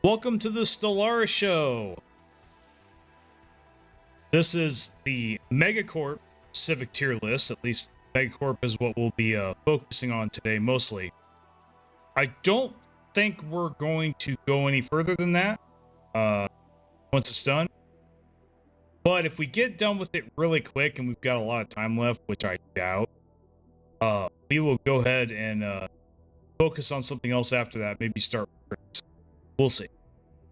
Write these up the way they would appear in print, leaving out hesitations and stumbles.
Welcome to the Stellaris show. This is the Megacorp Civic tier list. At least Megacorp is what we'll be focusing on today mostly. I don't think we're going to go any further than that once it's done. But if we get done with it really quick and we've got a lot of time left, which I doubt, we will go ahead and focus on something else after that. Maybe start with tricks. We'll see.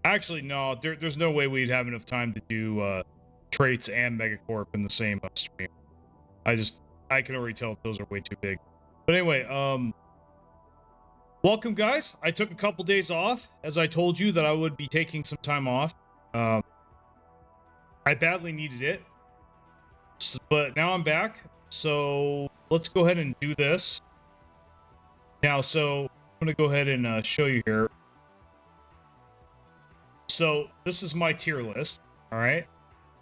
Actually, no, there's no way we'd have enough time to do traits and Megacorp in the same stream. I can already tell those are way too big. But anyway, welcome guys. I took a couple days off, as I told you that I would be taking some time off. I badly needed it, but now I'm back. So let's go ahead and do this. Now, so I'm gonna go ahead and show you here. So this is my tier list, all right?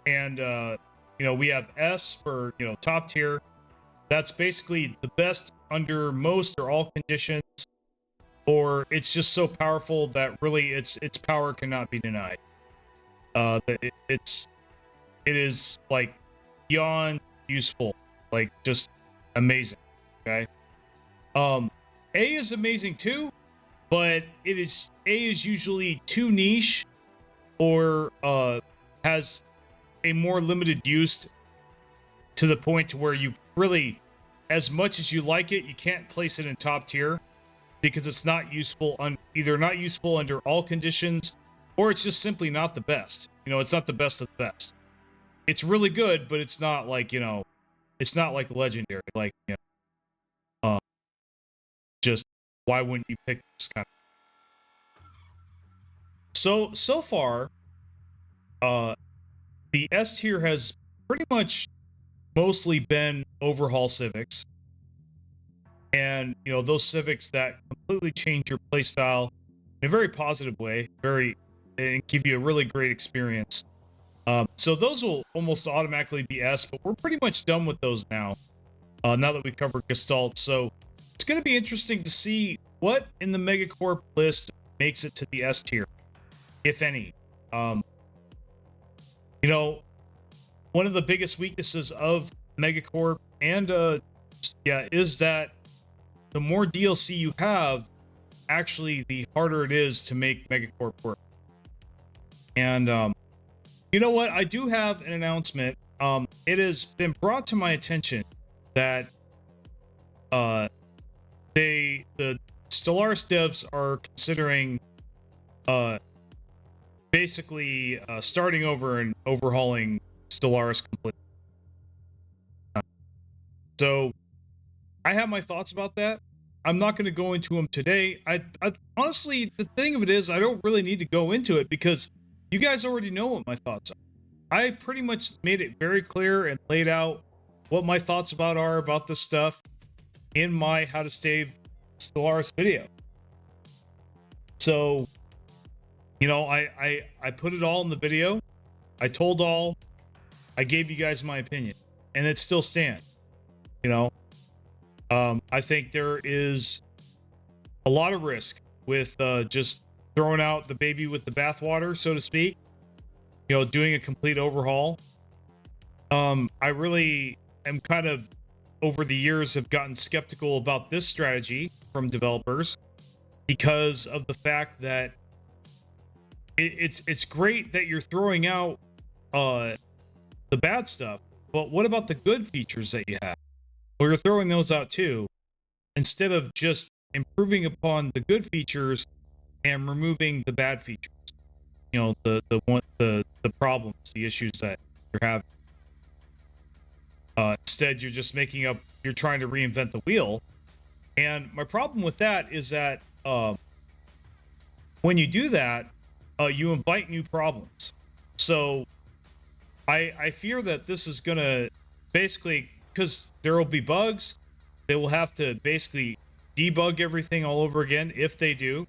And, you know, we have S for, you know, top tier. That's basically the best under most or all conditions, or it's just so powerful that really its power cannot be denied. It is like beyond useful, like just amazing, okay? A is amazing too, but A is usually too niche or has a more limited use to the point to where you really, as much as you like it, you can't place it in top tier because it's not useful either not useful under all conditions, or it's just simply not the best. You know, it's not the best of the best. It's really good, but it's not like, you know, it's not like legendary. Like, you know, just why wouldn't you pick this kind of? So far, the S tier has pretty much mostly been overhaul civics, and you know, those civics that completely change your playstyle in a very positive way, and give you a really great experience. So those will almost automatically be S, but we're pretty much done with those now. Now that we covered Gestalt, so it's going to be interesting to see what in the Megacorp list makes it to the S tier, if any. You know, one of the biggest weaknesses of Megacorp and is that the more DLC you have, actually the harder it is to make Megacorp work. And you know what? I do have an announcement. It has been brought to my attention that the Stellaris devs are considering basically starting over and overhauling Stellaris completely. So I have my thoughts about that. I'm not going to go into them today. I honestly, the thing of it is, I don't really need to go into it because you guys already know what my thoughts are. I pretty much made it very clear and laid out what my thoughts about this stuff in my How to Save Stellaris video. So, you know, I put it all in the video. I told all. I gave you guys my opinion, and it still stands. You know, I think there is a lot of risk with just throwing out the baby with the bathwater, so to speak. You know, doing a complete overhaul. I really am kind of, over the years, have gotten skeptical about this strategy from developers because of the fact that it's great that you're throwing out the bad stuff, but what about the good features that you have? Well, you're throwing those out too, instead of just improving upon the good features and removing the bad features. You know, the problems, the issues that you're having. Instead, you're just you're trying to reinvent the wheel. And my problem with that is that when you do that, you invite new problems. So I fear that this is gonna basically, because there will be bugs, they will have to basically debug everything all over again if they do.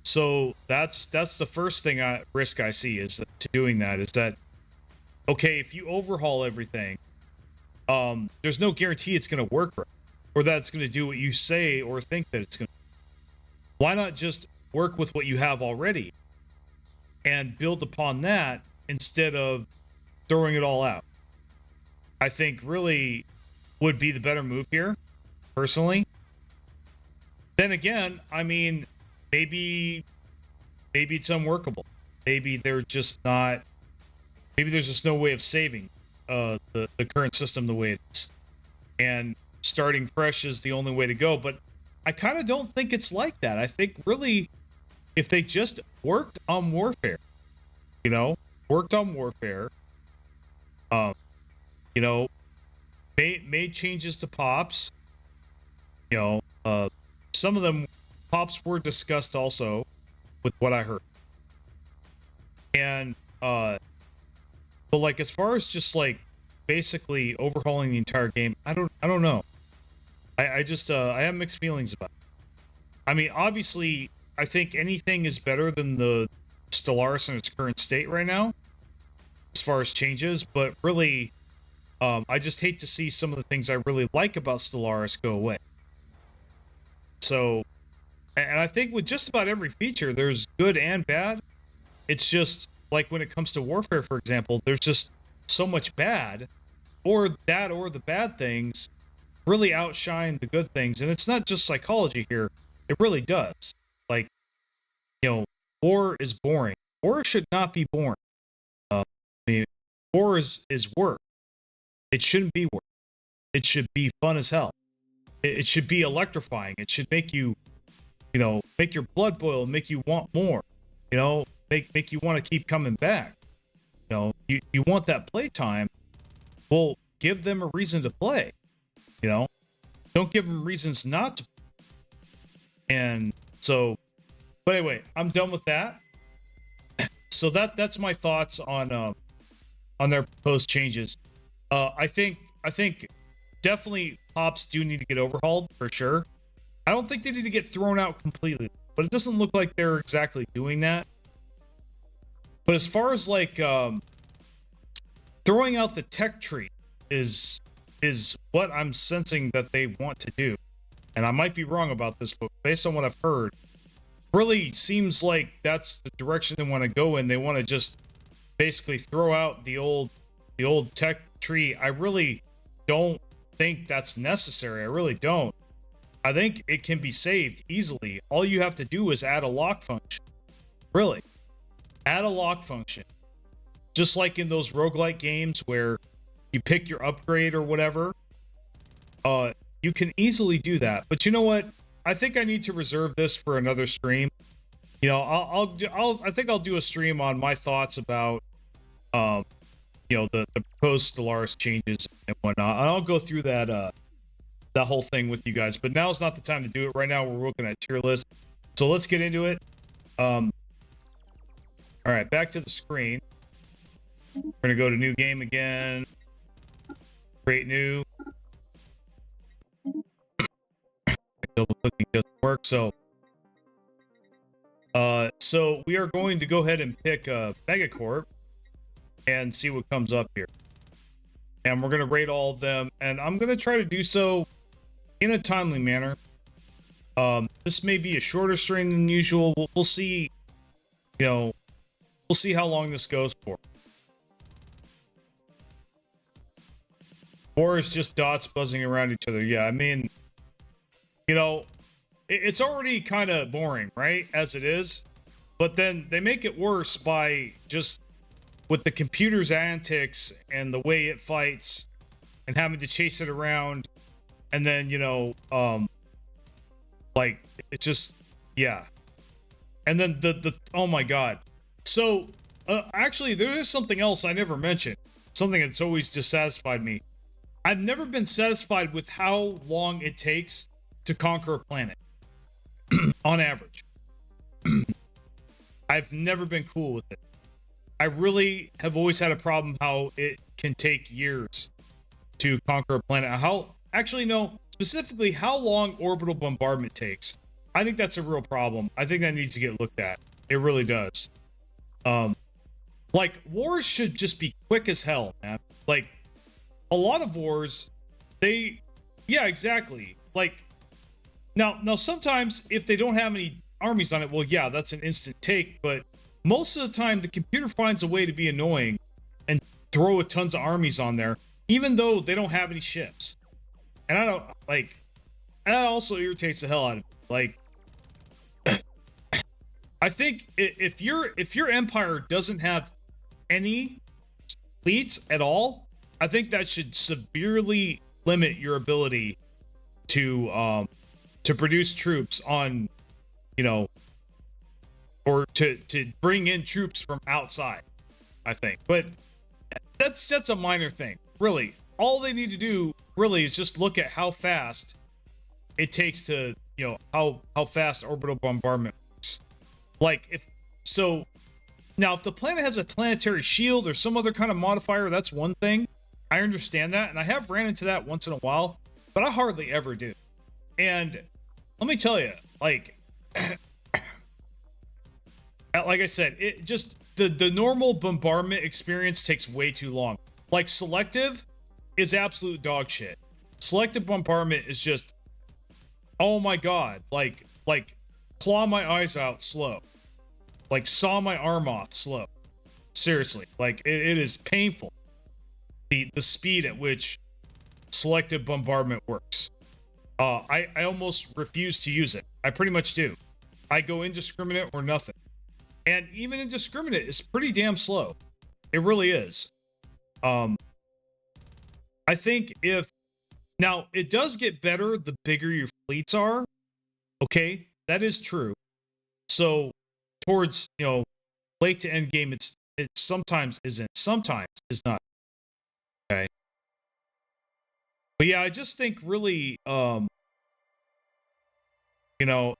So that's the first risk I see is to doing that, is that, okay, if you overhaul everything, there's no guarantee it's going to work right, or that it's going to do what you say or think that it's going to. Why not just work with what you have already and build upon that instead of throwing it all out. I think really would be the better move here, personally. Then again, I mean, maybe it's unworkable. Maybe they're just not. Maybe there's just no way of saving the current system the way it is, and starting fresh is the only way to go. But I kind of don't think it's like that. I think really, if they just worked on warfare, you know, you know, made changes to pops, you know, some of them pops were discussed also with what I heard. And but like as far as just like basically overhauling the entire game, I don't know. I just I have mixed feelings about it. I mean, obviously, I think anything is better than the Stellaris in its current state right now, as far as changes, but really, I just hate to see some of the things I really like about Stellaris go away. So, and I think with just about every feature, there's good and bad. It's just, like when it comes to warfare, for example, there's just so much bad, or the bad things really outshine the good things. And it's not just psychology here. It really does. Like, you know, war is boring. War should not be boring. I mean, war is work. It shouldn't be work. It should be fun as hell. It should be electrifying. It should make you, you know, make your blood boil, make you want more, you know, make you want to keep coming back. You know, you want that play time. Well, give them a reason to play. You know, don't give them reasons not to. And so, but anyway, I'm done with that. So that's my thoughts on their proposed changes. I think definitely pops do need to get overhauled for sure. I don't think they need to get thrown out completely, but it doesn't look like they're exactly doing that. But as far as like throwing out the tech tree is what I'm sensing that they want to do. And I might be wrong about this, but based on what I've heard, really seems like that's the direction they want to go in. They want to just basically throw out the old tech tree. I really don't think that's necessary. I really don't. I think it can be saved easily. All you have to do is add a lock function. Really. Add a lock function. Just like in those roguelike games where you pick your upgrade or whatever. You can easily do that. But you know what? I think I need to reserve this for another stream. You know, I think I'll do a stream on my thoughts about you know, the proposed Stellaris changes and whatnot. And I'll go through that whole thing with you guys. But now's not the time to do it. Right now we're looking at tier list. So let's get into it. All right, back to the screen. We're gonna go to new game again. Create new. Double clicking doesn't work. So we are going to go ahead and pick Megacorp and see what comes up here. And we're gonna rate all of them, and I'm gonna try to do so in a timely manner. This may be a shorter stream than usual. We'll see. You know, we'll see how long this goes for. Or it's just dots buzzing around each other. Yeah, I mean, you know, it's already kind of boring, right? As it is. But then they make it worse by just with the computer's antics and the way it fights and having to chase it around. And then, you know, like, it's just, yeah. And then the oh my God. So, actually, there is something else I never mentioned. Something that's always dissatisfied me. I've never been satisfied with how long it takes to conquer a planet. On average. I've never been cool with it. I really have always had a problem how it can take years to conquer a planet. Actually, no, specifically how long orbital bombardment takes. I think that's a real problem. I think that needs to get looked at. It really does. Like, wars should just be quick as hell, man. Like, a lot of wars, yeah, exactly. Like, now sometimes if they don't have any armies on it, well, yeah, that's an instant take, but most of the time the computer finds a way to be annoying and throw tons of armies on there, even though they don't have any ships. And I don't, like, that also irritates the hell out of me. Like, I think if your empire doesn't have any fleets at all, I think that should severely limit your ability to produce troops on, you know, or to bring in troops from outside, I think. But that's a minor thing. Really, all they need to do really is just look at how fast it takes to, you know, how fast orbital bombardment works. Like, if so, now if the planet has a planetary shield or some other kind of modifier, that's one thing. I understand that, and I have ran into that once in a while, but I hardly ever do. And let me tell you, like I said, it just the normal bombardment experience takes way too long. Like, selective is absolute dog shit. Selective bombardment is just, oh my god, like claw my eyes out slow, like saw my arm off slow. Seriously, like it is painful. The speed at which selective bombardment works. I almost refuse to use it. I pretty much do. I go indiscriminate or nothing. And even indiscriminate is pretty damn slow. It really is. I think now it does get better the bigger your fleets are. Okay, that is true. So towards, you know, late to end game, it sometimes isn't, sometimes is not. Okay. But yeah, I just think really, you know,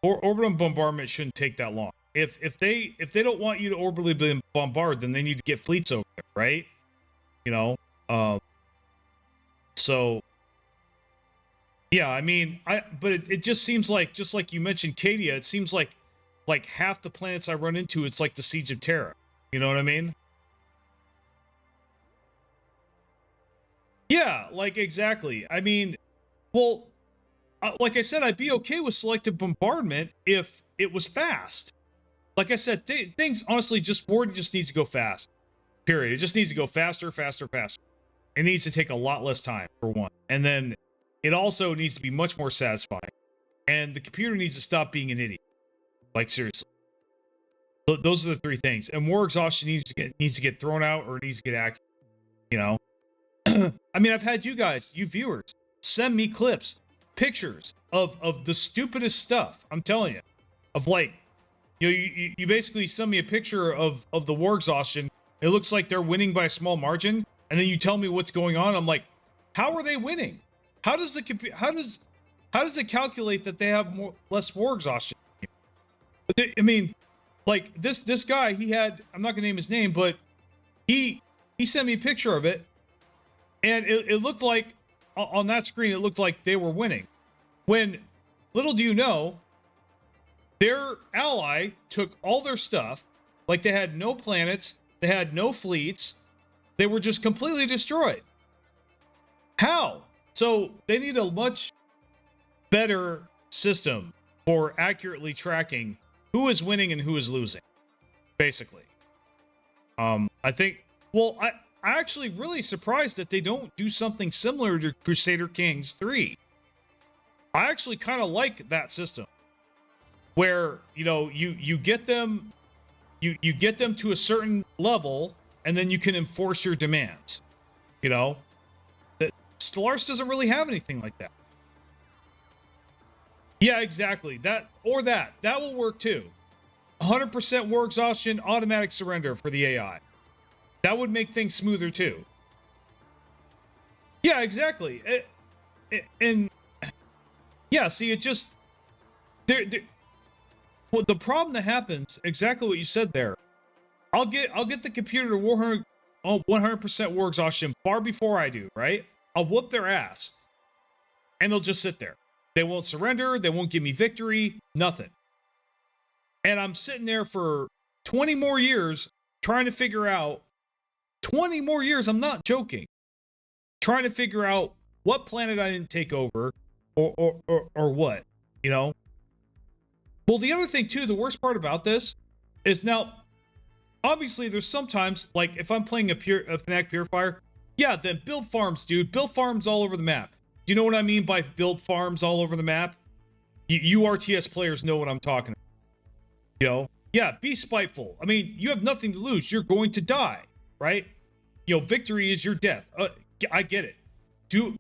orbital bombardment shouldn't take that long. If they don't want you to orbitally bombard, then they need to get fleets over there, right? You know, so yeah, I mean, but it just seems like, just like you mentioned, Cadia, it seems like half the planets I run into, it's like the Siege of Terra. You know what I mean? Yeah, like exactly. I mean, well, like I said, I'd be okay with selective bombardment if it was fast. Like I said, things honestly war just needs to go fast. Period. It just needs to go faster, faster, faster. It needs to take a lot less time, for one. And then it also needs to be much more satisfying. And the computer needs to stop being an idiot. Like, seriously. Those are the three things. And war exhaustion needs to get thrown out, or it needs to get accurate. You know? I mean, I've had you guys, you viewers, send me clips, pictures of the stupidest stuff. I'm telling you. Of like, you know, you basically send me a picture of the war exhaustion. It looks like they're winning by a small margin. And then you tell me what's going on. I'm like, how are they winning? How does it calculate that they have less war exhaustion? I mean, like this guy, he had, I'm not gonna name his name, but he sent me a picture of it, and it looked like on that screen it looked like they were winning. When little do you know, their ally took all their stuff, like they had no planets, they had no fleets. They were just completely destroyed. How? So they need a much better system for accurately tracking who is winning and who is losing, basically. I think, well, I actually really surprised that they don't do something similar to Crusader Kings 3. I actually kind of like that system, where, you know, you get them, you get them to a certain level, and then you can enforce your demands. You know, Stellaris doesn't really have anything like that. Yeah, exactly. That will work too. 100% war exhaustion, automatic surrender for the AI. That would make things smoother too. Yeah, exactly. And yeah, see, it just well, the problem that happens, exactly what you said there. I'll get the computer to 100% war exhaustion far before I do, right? I'll whoop their ass. And they'll just sit there. They won't surrender, they won't give me victory, nothing. And I'm sitting there for 20 more years trying to figure out, 20 more years, I'm not joking, trying to figure out what planet I didn't take over or what, you know? Well, the other thing too, the worst part about this is now, obviously, there's sometimes, like, if I'm playing a Fnatic Purifier, yeah, then build farms, dude. Build farms all over the map. Do you know what I mean by build farms all over the map? You RTS players know what I'm talking about. You know? Yeah, be spiteful. I mean, you have nothing to lose. You're going to die, right? You know, victory is your death. I get it.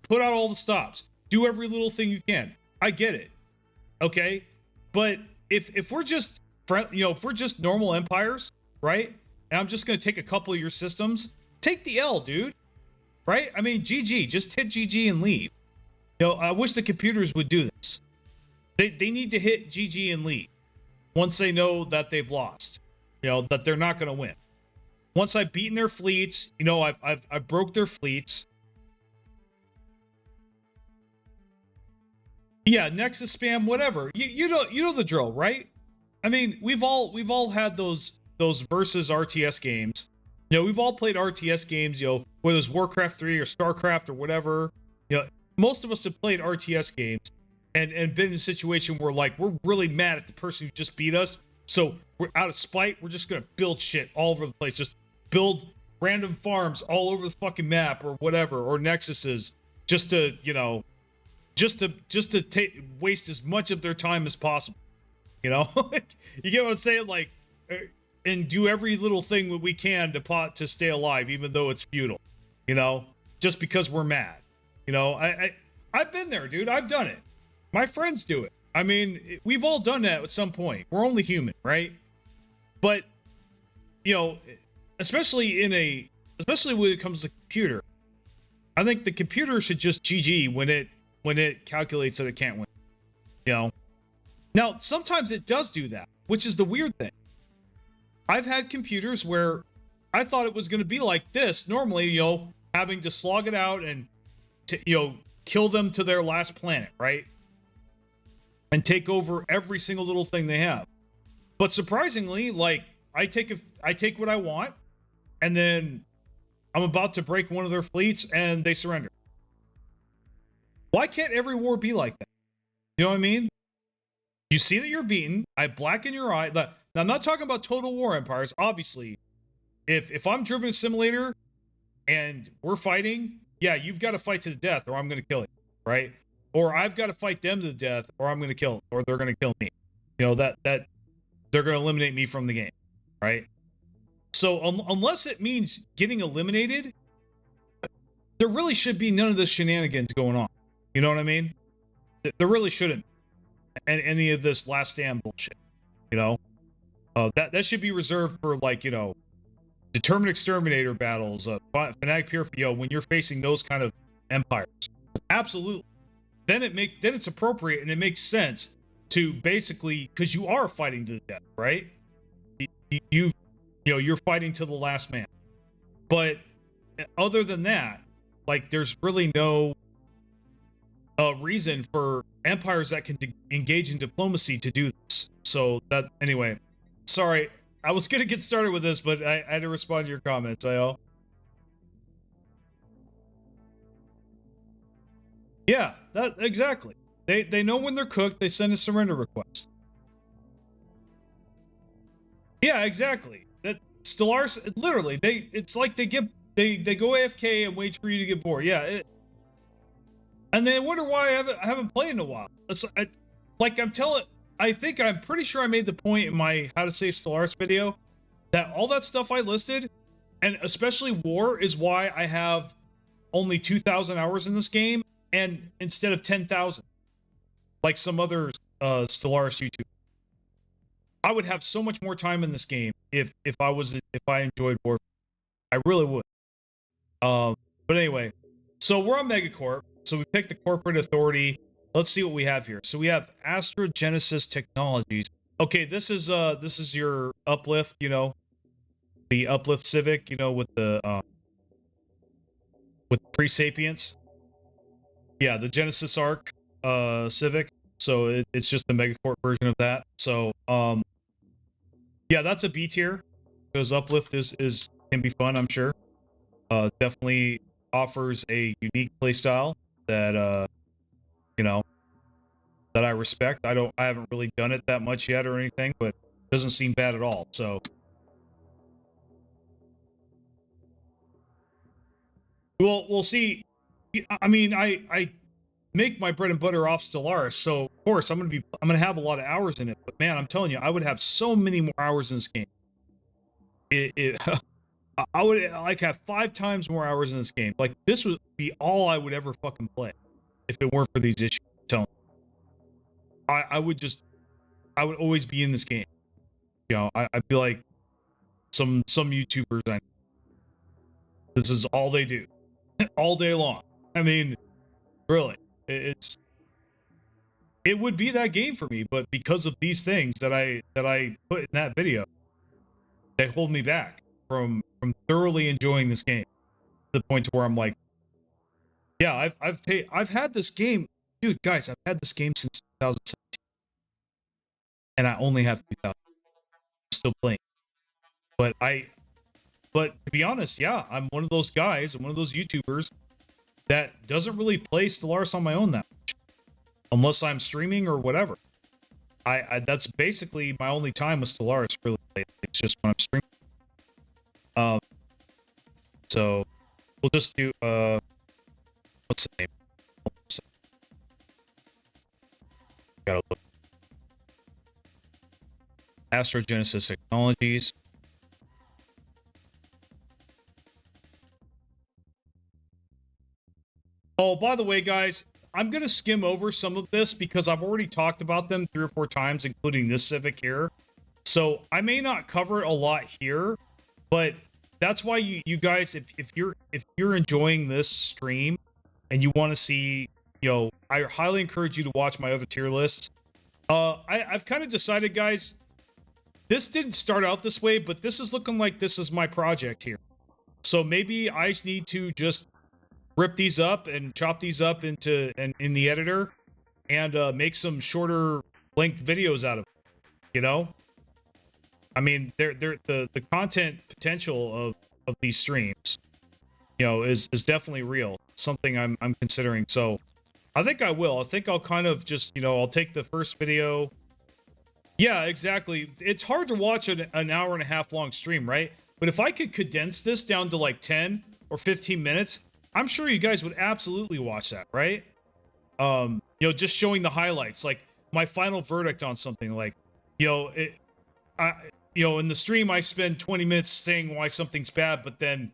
Put out all the stops. Do every little thing you can. I get it. Okay? But if we're just, if we're just normal empires, right? And I'm just going to take a couple of your systems, take the L, dude. Right? I mean, GG. Just hit GG and leave. You know, I wish the computers would do this. They need to hit GG and leave once they know that they've lost. You know, that they're not going to win. Once I've beaten their fleets, you know, I've broke their fleets. Yeah, Nexus spam, whatever. You know the drill, right? I mean, we've all had those versus RTS games. You know, we've all played RTS games, you know, whether it's Warcraft 3 or StarCraft or whatever. You know, most of us have played RTS games and been in a situation where, like, we're really mad at the person who just beat us. So we're out of spite, we're just gonna build shit all over the place. Just build random farms all over the fucking map or whatever, or Nexuses, just to, you know, just to waste as much of their time as possible. You know? You get what I'm saying? Like, and do every little thing that we can to stay alive, even though it's futile. You know? Just because we're mad. You know, I've been there, dude. I've done it. My friends do it. I mean, we've all done that at some point. We're only human, right? But, you know, especially when it comes to computer, I think the computer should just GG when it calculates that it can't win. You know? Now, sometimes it does do that, which is the weird thing. I've had computers where I thought it was going to be like this. Normally, you know, having to slog it out and, you know, kill them to their last planet, right? And take over every single little thing they have. But surprisingly, like, I take what I want, and then I'm about to break one of their fleets, and they surrender. Why can't every war be like that? You know what I mean? You see that you're beaten. I blacken your eye. Now, I'm not talking about total war empires. Obviously, if I'm driven a simulator and we're fighting, yeah, you've got to fight to the death, or I'm going to kill you, right? Or I've got to fight them to the death, or I'm going to kill, or they're going to kill me. You know, that they're going to eliminate me from the game, right? So unless it means getting eliminated, there really should be none of this shenanigans going on. You know what I mean? There really shouldn't. And any of this last stand bullshit, you know, that should be reserved for, like, you know, determined exterminator battles, Fnatic Pure, you know, when you're facing those kind of empires. Absolutely. Then it's appropriate and it makes sense to basically, because you are fighting to the death, right? You know, you're fighting to the last man. But other than that, like, there's really no reason for empires that can engage in diplomacy to do this. So that, anyway, sorry, I was gonna get started with this, but I had to respond to your comments, IO. Yeah, that exactly. They know when they're cooked, they send a surrender request. Yeah, exactly. That Stellaris, literally, it's like they go AFK and wait for you to get bored. Yeah, and they wonder why I haven't played in a while. I'm pretty sure I made the point in my How to Save Stellaris video that all that stuff I listed, and especially War, is why I have only 2,000 hours in this game, and instead of 10,000, like some other Stellaris YouTube. I would have so much more time in this game if I enjoyed War. I really would. But anyway, so we're on Megacorp. So we picked the corporate authority. Let's see what we have here. So we have Astrogenesis Technologies. Okay, this is your uplift, you know, the uplift Civic, you know, with the pre-sapience. Yeah, the Genesis Arc Civic. So it's just the Megacorp version of that. So yeah, that's a B tier because uplift can be fun, I'm sure. Definitely offers a unique playstyle that you know, that I respect. I haven't really done it that much yet or anything, but it doesn't seem bad at all. So we'll see. I mean, I make my bread and butter off Stellaris, so of course I'm gonna have a lot of hours in it. But man, I'm telling you, I would have so many more hours in this game. I would like have 5 times more hours in this game. Like this would be all I would ever fucking play if it weren't for these issues. So I would always be in this game. You know, I'd be like some YouTubers. This is all they do, all day long. I mean, really, it would be that game for me, but because of these things that I put in that video, they hold me back from thoroughly enjoying this game to the point to where I'm like, yeah, I've had this game, dude, guys, I've had this game since 2017, and I only have 2000. I'm still playing, but to be honest, yeah, I'm one of those guys, I'm one of those YouTubers that doesn't really play Stellaris on my own that much, unless I'm streaming or whatever. I that's basically my only time with Stellaris, really. It's just when I'm streaming. So we'll just do what's the name? Gotta look. Astrogenesis Technologies. Oh, by the way, guys, I'm going to skim over some of this because I've already talked about them 3 or 4 times, including this Civic here. So I may not cover a lot here, but that's why you guys, if you're enjoying this stream and you want to see, you know, I highly encourage you to watch my other tier lists. I've kind of decided, guys, this didn't start out this way, but this is looking like this is my project here. So maybe I need to just rip these up and chop these up into in the editor and make some shorter length videos out of it, you know? I mean, the content potential of these streams, you know, is definitely real. Something I'm considering. So I think I will. I think I'll kind of just, you know, I'll take the first video. Yeah, exactly. It's hard to watch an hour and a half long stream, right? But if I could condense this down to like 10 or 15 minutes, I'm sure you guys would absolutely watch that, right? You know, just showing the highlights, like my final verdict on something, like, you know, you know, in the stream I spend 20 minutes saying why something's bad, but then,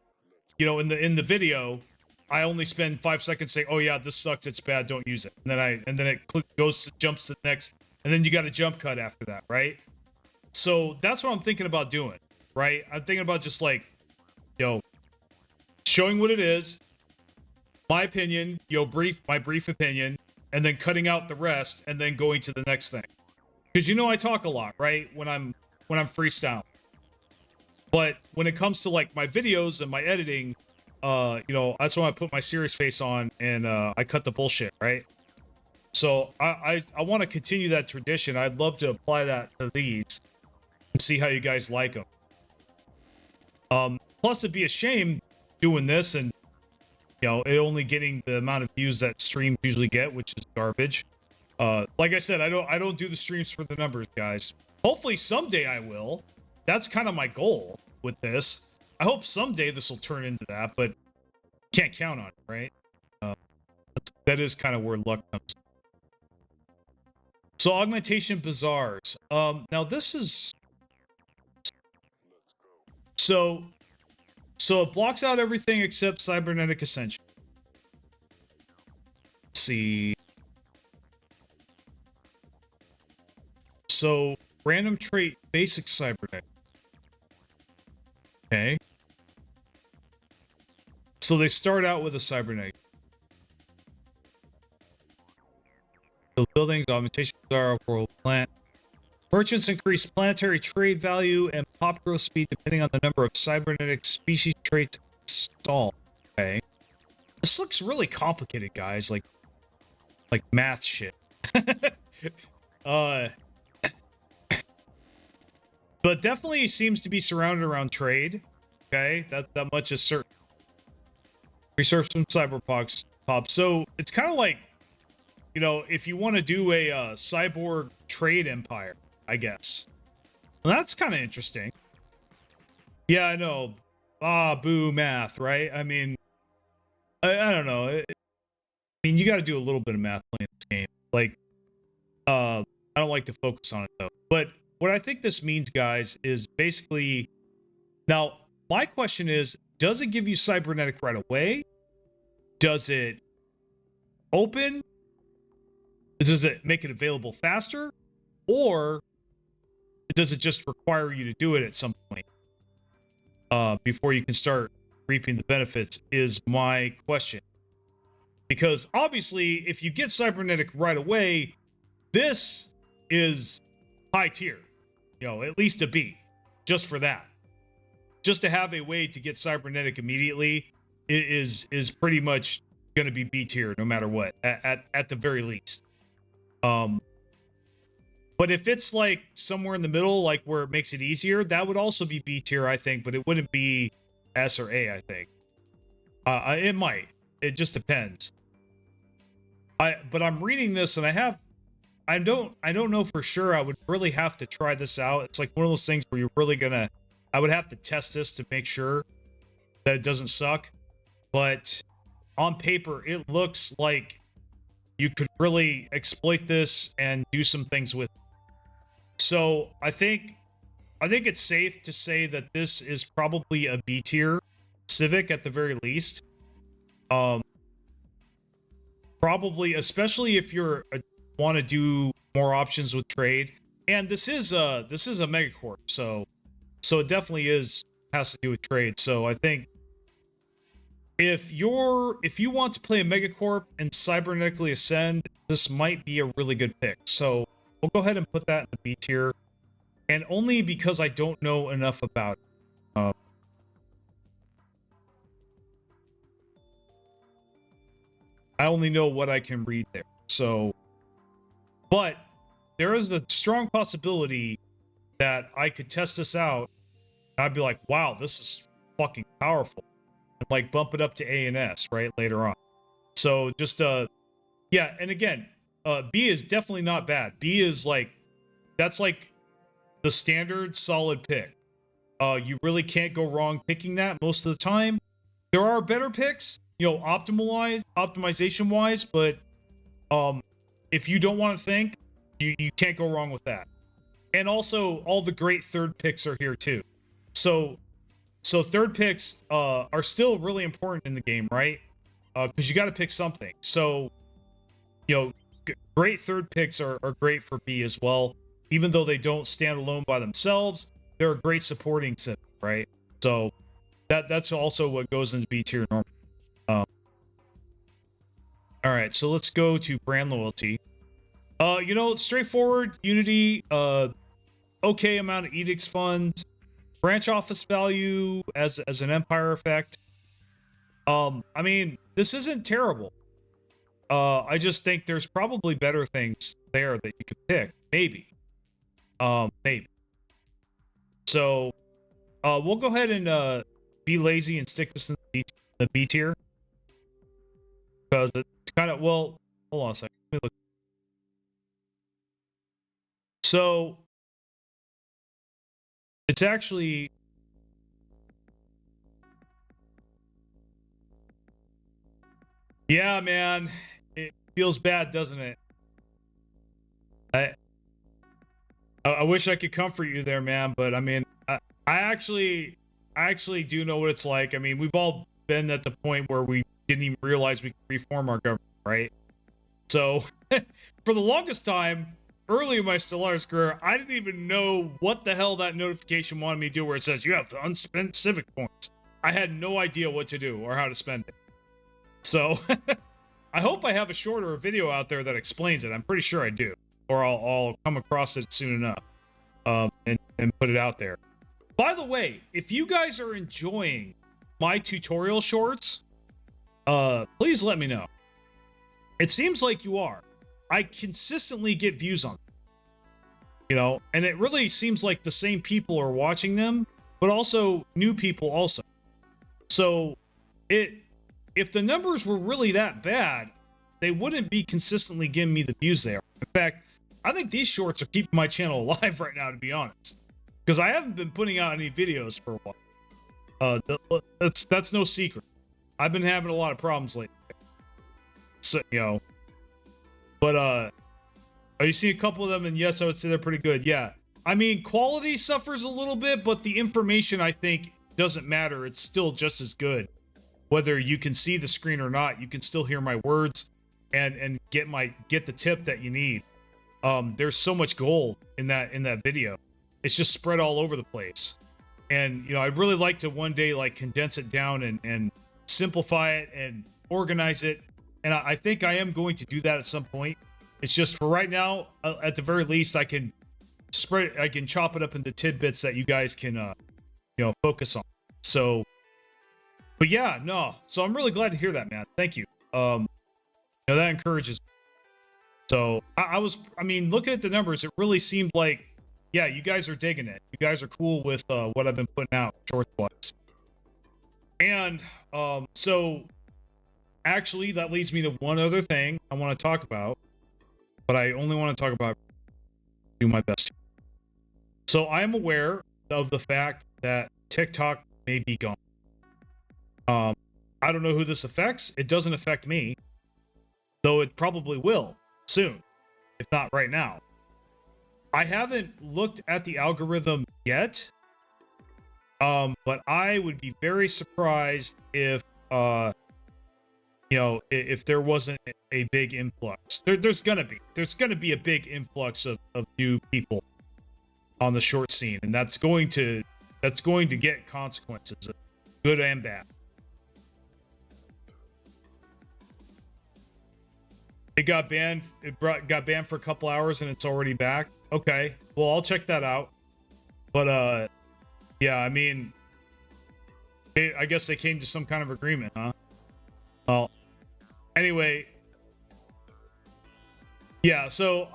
you know, in the video, I only spend 5 seconds saying, "Oh yeah, this sucks, it's bad, don't use it." And then it jumps to the next, and then you got a jump cut after that, right? So that's what I'm thinking about doing, right? I'm thinking about just like, you know, showing what it is, my opinion, you know, my brief opinion, and then cutting out the rest and then going to the next thing. Because you know I talk a lot, right? When I'm freestyling. But when it comes to like my videos and my editing, you know, that's when I put my serious face on and I cut the bullshit, right? So I want to continue that tradition. I'd love to apply that to these and see how you guys like them. Plus it'd be a shame doing this and, you know, it only getting the amount of views that streams usually get, which is garbage. Like I said, I don't do the streams for the numbers, guys. Hopefully someday I will. That's kind of my goal with this. I hope someday this will turn into that, but can't count on it, right? That is kind of where luck comes. So augmentation bizarres. Now this is so it blocks out everything except cybernetic ascension. Let's see. So random trait basic cybernetic. Okay. So they start out with a cybernetic. So buildings, augmentation bizarre, world plant. Merchants increase planetary trade value and pop growth speed depending on the number of cybernetic species traits installed. Okay. This looks really complicated, guys. Like math shit. But definitely seems to be surrounded around trade. Okay, that much is certain. Research some cyberpops. So it's kind of like you know, if you want to do a cyborg trade empire, I guess. Well, that's kind of interesting. Yeah, I know. Ah, boo math, right? I mean, I don't know. I mean, you got to do a little bit of math playing this game. Like, I don't like to focus on it though. But what I think this means, guys, is basically now my question is: does it give you cybernetic right away? Does it open? Does it make it available faster? Or does it just require you to do it at some point before you can start reaping the benefits? Is my question. Because obviously, if you get cybernetic right away, this is high tier, you know, at least a B, just for that. Just to have a way to get cybernetic immediately is pretty much going to be B tier no matter what, at the very least. But if it's like somewhere in the middle, like where it makes it easier, that would also be B tier, I think, but it wouldn't be S or A, I think. It might. It just depends. But I'm reading this and I don't know for sure. I would really have to try this out. It's like one of those things where you're really gonna, I would have to test this to make sure that it doesn't suck. But on paper, it looks like you could really exploit this and do some things with it. So I think it's safe to say that this is probably a B tier Civic at the very least. Probably, especially if you're want to do more options with trade. And this is a Megacorp, so it definitely has to do with trade. So I think if you want to play a Megacorp and cybernetically ascend, this might be a really good pick. So we'll go ahead and put that in the B tier, and only because I don't know enough about it. I only know what I can read there. So, but there is a strong possibility that I could test this out. And I'd be like, wow, this is fucking powerful. And like bump it up to A and S, right, later on. So just, yeah, and again, B is definitely not bad. B is like, that's like the standard solid pick. You really can't go wrong picking that most of the time. There are better picks, you know, optimization wise, but if you don't want to think, you can't go wrong with that. And also all the great third picks are here too. So third picks are still really important in the game, right? Because you got to pick something. So, you know, great third picks are great for B as well. Even though they don't stand alone by themselves, they're a great supporting set, right? So that's also what goes into B tier normally. All right, so let's go to brand loyalty. You know, straightforward, Unity, okay amount of edicts funds, branch office value as an empire effect. I mean, this isn't terrible. I just think there's probably better things there that you could pick, maybe. Maybe. So, we'll go ahead and be lazy and stick this in the B tier. Because it's kind of, well, hold on a second. Let me look. So, it's actually, yeah, man, it feels bad, doesn't it? I wish I could comfort you there, man, but I mean, I actually do know what it's like. I mean, we've all been at the point where we didn't even realize we could reform our government, right? So, for the longest time, early in my Stellaris career, I didn't even know what the hell that notification wanted me to do where it says you have unspent civic points. I had no idea what to do or how to spend it. So, I hope I have a shorter video out there that explains it. I'm pretty sure I do. Or I'll come across it soon enough and put it out there. By the way, if you guys are enjoying my tutorial shorts, please let me know. It seems like you are. I consistently get views on them, you know, and it really seems like the same people are watching them, but also new people also. So if the numbers were really that bad, they wouldn't be consistently giving me the views they are. In fact, I think these shorts are keeping my channel alive right now, to be honest, because I haven't been putting out any videos for a while. That's no secret. I've been having a lot of problems lately. So, you know, but are you seeing a couple of them? And yes, I would say they're pretty good. Yeah. I mean, quality suffers a little bit, but the information, I think, doesn't matter. It's still just as good. Whether you can see the screen or not, you can still hear my words and get the tip that you need. There's so much gold in that video. It's just spread all over the place. And, you know, I'd really like to one day like condense it down and simplify it and organize it. And I think I am going to do that at some point. It's just for right now, at the very least, I can chop it up into tidbits that you guys can, you know, focus on. So, but yeah, no. So I'm really glad to hear that, man. Thank you. You know, that encourages me. So I mean, looking at the numbers, it really seemed like, yeah, you guys are digging it. You guys are cool with what I've been putting out short-wise. And so actually, that leads me to one other thing I want to talk about, but I only want to talk about, do my best. So I am aware of the fact that TikTok may be gone. I don't know who this affects. It doesn't affect me, though it probably will soon, if not right now. I haven't looked at the algorithm yet, but I would be very surprised if, you know, if there wasn't a big influx. There's gonna be a big influx of new people on the short scene, and that's going to get consequences, good and bad. It got banned. Got banned for a couple hours, and it's already back. Okay, well, I'll check that out. But yeah, I mean, I guess they came to some kind of agreement, huh? Well, anyway, yeah. So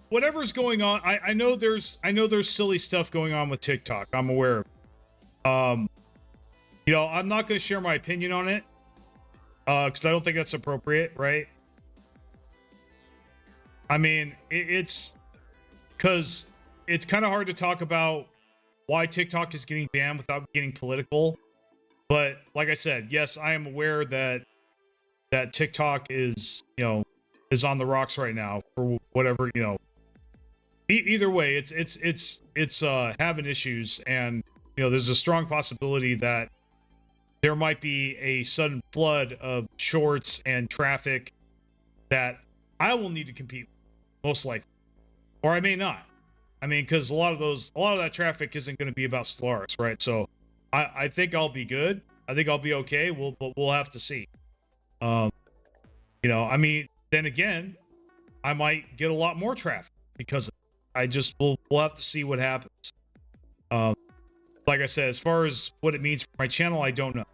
whatever's going on, I know there's silly stuff going on with TikTok. I'm aware of. You know, I'm not going to share my opinion on it, because I don't think that's appropriate, right? I mean, it's because it's kind of hard to talk about why TikTok is getting banned without getting political. But like I said, yes, I am aware that TikTok is, you know, is on the rocks right now for whatever, you know. Either way, it's having issues, and you know, there's a strong possibility that there might be a sudden flood of shorts and traffic that I will need to compete with, most likely, or I may not. I mean, because a lot of that traffic isn't going to be about Stellaris, right? So I think I'll be good. I think I'll be okay. We'll have to see. You know, I mean, then again, I might get a lot more traffic because of it. We'll have to see what happens. Like I said, as far as what it means for my channel, I don't know.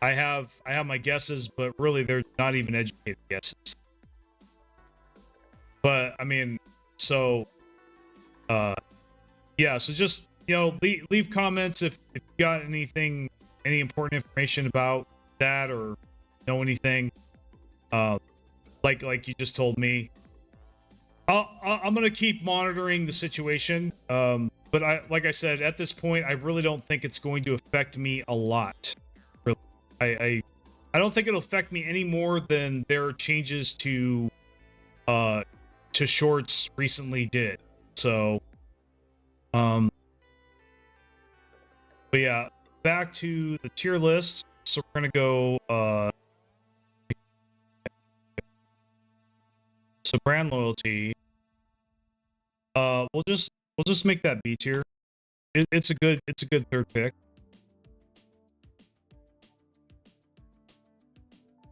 I have my guesses, but really they're not even educated guesses. But I mean, so yeah, so just, you know, leave comments if you got any important information about that, or know anything like you just told me. I'm gonna keep monitoring the situation, but like I said, at this point, I really don't think it's going to affect me a lot. Really, I don't think it'll affect me any more than their changes to shorts recently did. So, but yeah, back to the tier list. So we're gonna go. So brand loyalty. We'll just make that B tier. It's a good third pick.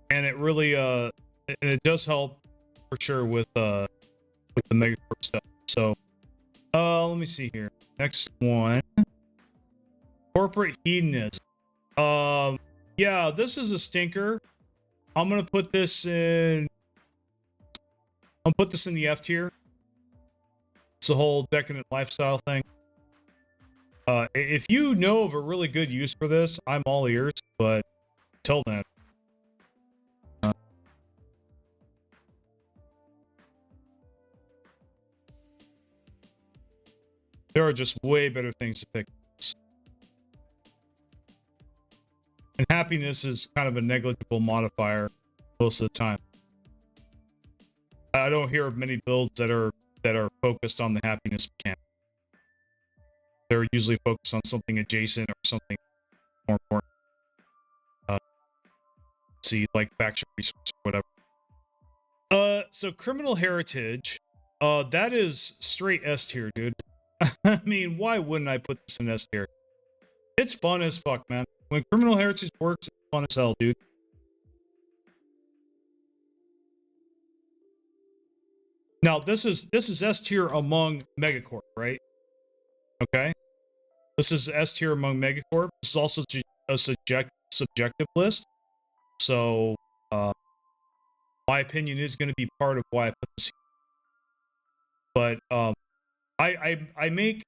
And it really and it does help for sure with the Megacorp stuff. So let me see here. Next one. Corporate hedonism. Yeah, this is a stinker. I'm gonna put this in. I'll put this in the F tier. It's a whole decadent lifestyle thing. If you know of a really good use for this, I'm all ears. But until then, There are just way better things to pick. And happiness is kind of a negligible modifier most of the time. I don't hear of many builds that are focused on the happiness mechanic. They're usually focused on something adjacent or something more important. See, like faction resource or whatever. So criminal heritage, that is straight S tier, dude. I mean, why wouldn't I put this in S tier? It's fun as fuck, man. When criminal heritage works, it's fun as hell, dude. Now, this is S tier among Megacorp, right? Okay. This is S tier among Megacorp. This is also a subjective list. So, my opinion is going to be part of why I put this here. But I make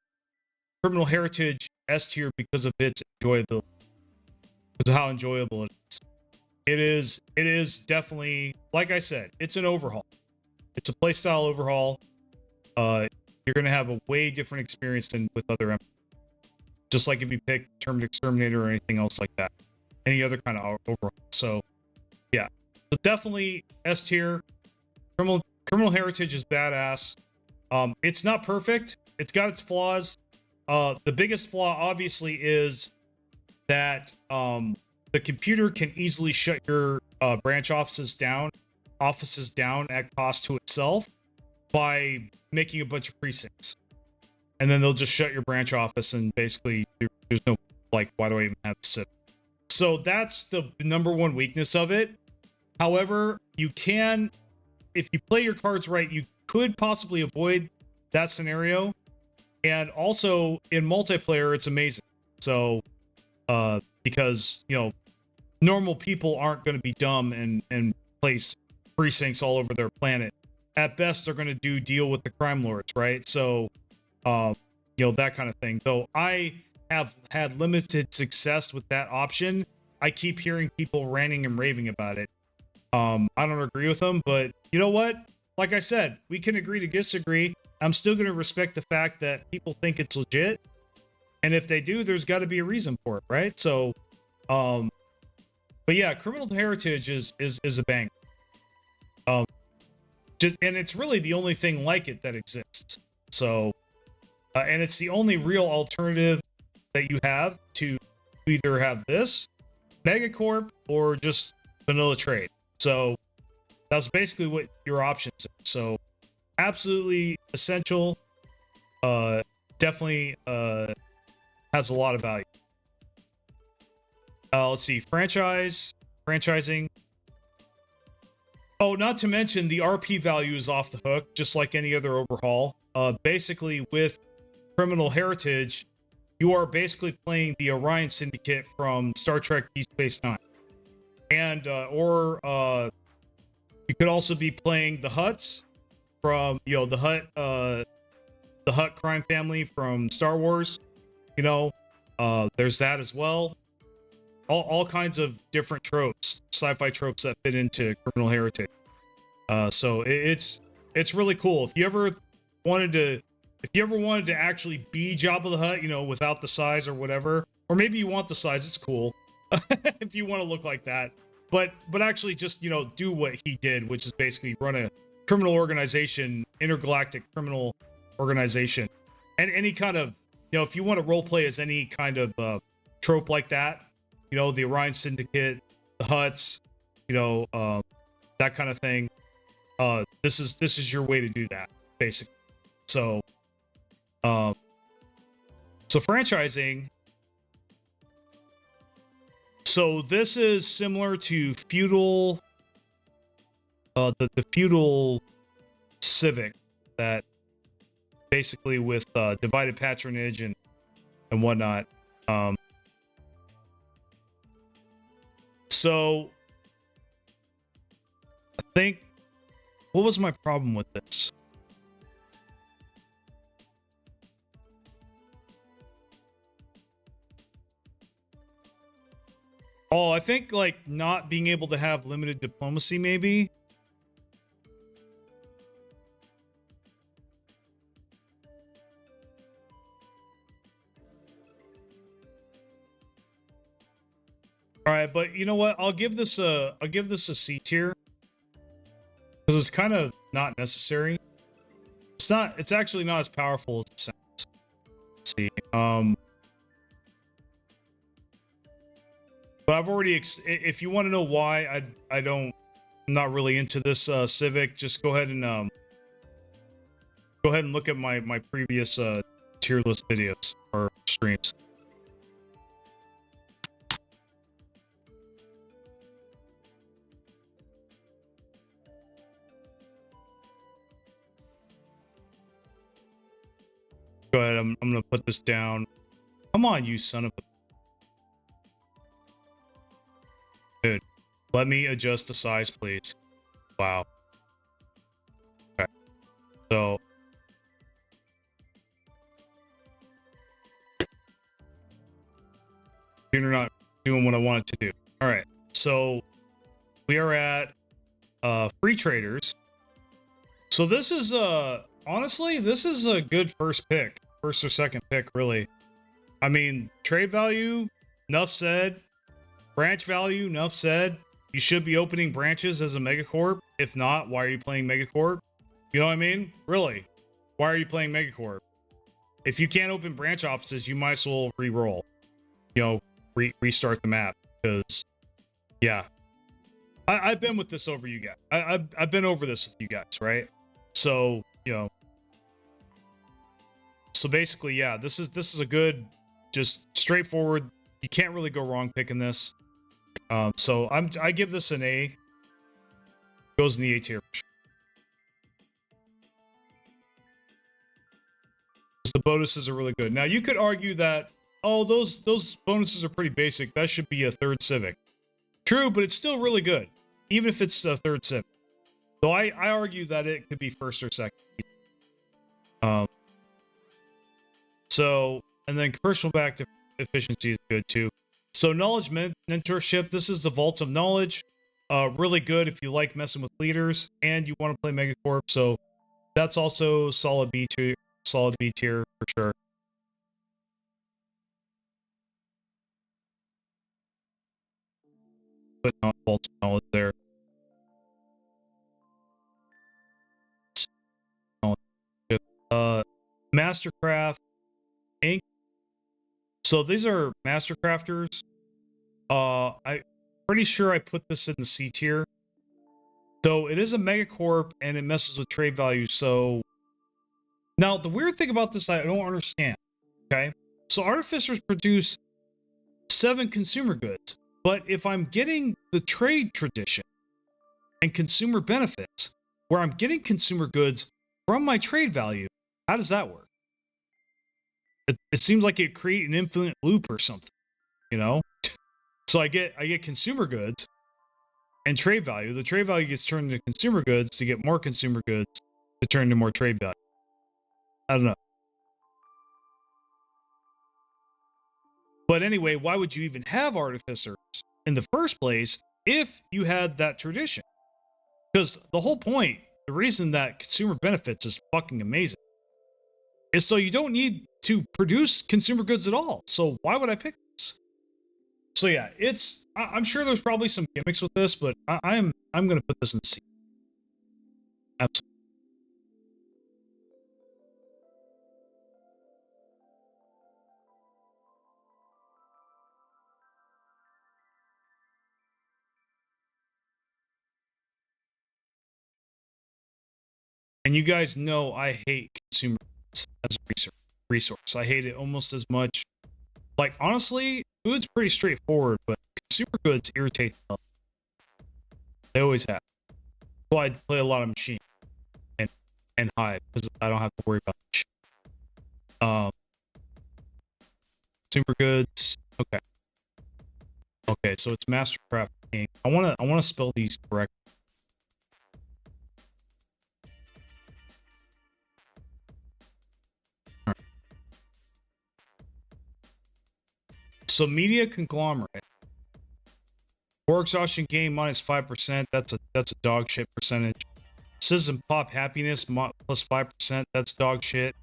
criminal heritage S tier because of its enjoyability, because of how enjoyable it is. It is definitely, like I said, it's an overhaul. It's a playstyle overhaul. You're going to have a way different experience than with other empires. Just like if you pick Terminate Exterminator or anything else like that. Any other kind of overhaul. So, yeah. So definitely S tier. Criminal heritage is badass. It's not perfect. It's got its flaws. The biggest flaw, obviously, is that the computer can easily shut your branch offices down at cost to itself by making a bunch of precincts. And then they'll just shut your branch office, and basically there's no, like, why do I even have to sit? So that's the number one weakness of it. However, you can, if you play your cards right, you could possibly avoid that scenario. And also in multiplayer, it's amazing. So, because, you know, normal people aren't going to be dumb and place precincts all over their planet. At best, they're going to deal with the crime lords, right? So, you know, that kind of thing. Though I have had limited success with that option, I keep hearing people ranting and raving about it. I don't agree with them, but you know what? Like I said, we can agree to disagree. I'm still going to respect the fact that people think it's legit. And if they do, there's got to be a reason for it, right? So, but yeah, criminal heritage is a bang. And it's really the only thing like it that exists. So, and it's the only real alternative that you have to either have this, Megacorp, or just vanilla trade. So that's basically what your options are. So absolutely essential. Definitely has a lot of value. Let's see, franchising. Oh, not to mention the RP value is off the hook, just like any other overhaul. Basically, with criminal heritage, you are basically playing the Orion Syndicate from Star Trek Deep Space Nine. And, you could also be playing the Hutts from, you know, the Hutt crime family from Star Wars. You know, there's that as well. All kinds of different tropes, sci-fi tropes that fit into criminal heritage. So it's really cool. If you ever wanted to actually be Jabba the Hutt, you know, without the size or whatever, or maybe you want the size, it's cool. If you want to look like that, but actually just, you know, do what he did, which is basically run a criminal organization, intergalactic criminal organization, and any kind of, you know, if you want to role play as any kind of trope like that, you know, the Orion Syndicate, the Hutts, you know, that kind of thing. This is your way to do that, basically. So, franchising. So this is similar to feudal, the feudal civic, that basically with divided patronage and whatnot. So I think, what was my problem with this? Oh, I think like not being able to have limited diplomacy, maybe. All right, but you know what? I'll give this a C tier because it's kind of not necessary. It's actually not as powerful as it sounds. Let's see. But I've already if you want to know why I'm not really into this Civic, just go ahead and look at my previous tier list videos or streams. Go ahead, I'm gonna put this down. Come on, you son of a... Dude, let me adjust the size, please. Wow. Okay. So... You're not doing what I want it to do. Alright, so... We are at... free traders. So this is, honestly, this is a good first pick. First or second pick, really. I mean, trade value, enough said. Branch value, enough said. You should be opening branches as a Megacorp. If not, why are you playing Megacorp? You know what I mean? Really. Why are you playing Megacorp? If you can't open branch offices, you might as well re-roll. You know, restart the map. Because, yeah. I've been with this over you guys. I've been over this with you guys, right? So, you know. So basically, yeah, this is a good, just straightforward. You can't really go wrong picking this. So I give this an A. Goes in the A tier. The bonuses are really good. Now you could argue that, oh, those bonuses are pretty basic. That should be a third Civic. True, but it's still really good, even if it's a third Civic. So I argue that it could be first or second. So, and then commercial back efficiency is good too. So knowledge mentorship, this is the Vault of Knowledge. Really good if you like messing with leaders and you want to play Megacorp. So that's also solid B tier for sure. But not Vault of Knowledge there. Mastercraft Inc. So these are Mastercrafters. I'm pretty sure I put this in the C tier. Though it is a Megacorp and it messes with trade value, so... Now, the weird thing about this I don't understand, okay? So Artificers produce 7 consumer goods, but if I'm getting the trade tradition and consumer benefits, where I'm getting consumer goods from my trade value, how does that work? It seems like it create an infinite loop or something, you know? So I get consumer goods and trade value. The trade value gets turned into consumer goods to get more consumer goods to turn into more trade value. I don't know. But anyway, why would you even have artificers in the first place if you had that tradition? Because the whole point, the reason that consumer benefits is fucking amazing, is so you don't need to produce consumer goods at all. So why would I pick this? So yeah, I'm sure there's probably some gimmicks with this, but I'm gonna put this in C. Absolutely. And you guys know I hate consumer goods as a resource. I hate it almost as much. Like, honestly, food's pretty straightforward, but consumer goods irritate the hell. They always have. So I play a lot of machine and hive because I don't have to worry about that shit. Consumer goods. Okay. Okay, so it's Mastercraft Inc. I wanna spell these correctly. So media conglomerate. War exhaustion gain minus 5%. That's a dog shit percentage. Citizen pop happiness plus 5%. That's dog shit.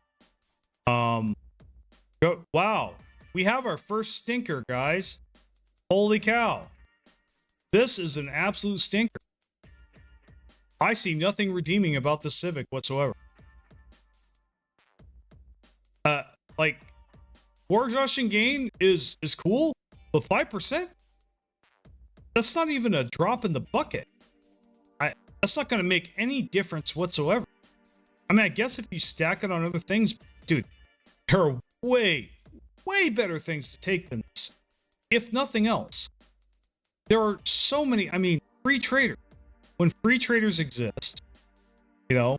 Wow, we have our first stinker, guys. Holy cow! This is an absolute stinker. I see nothing redeeming about the Civic whatsoever. Like, war exhaustion gain is cool, but 5%? That's not even a drop in the bucket. That's not going to make any difference whatsoever. I mean, I guess if you stack it on other things, dude, there are way better things to take than this. If nothing else, there are so many, I mean, free traders. When free traders exist, you know,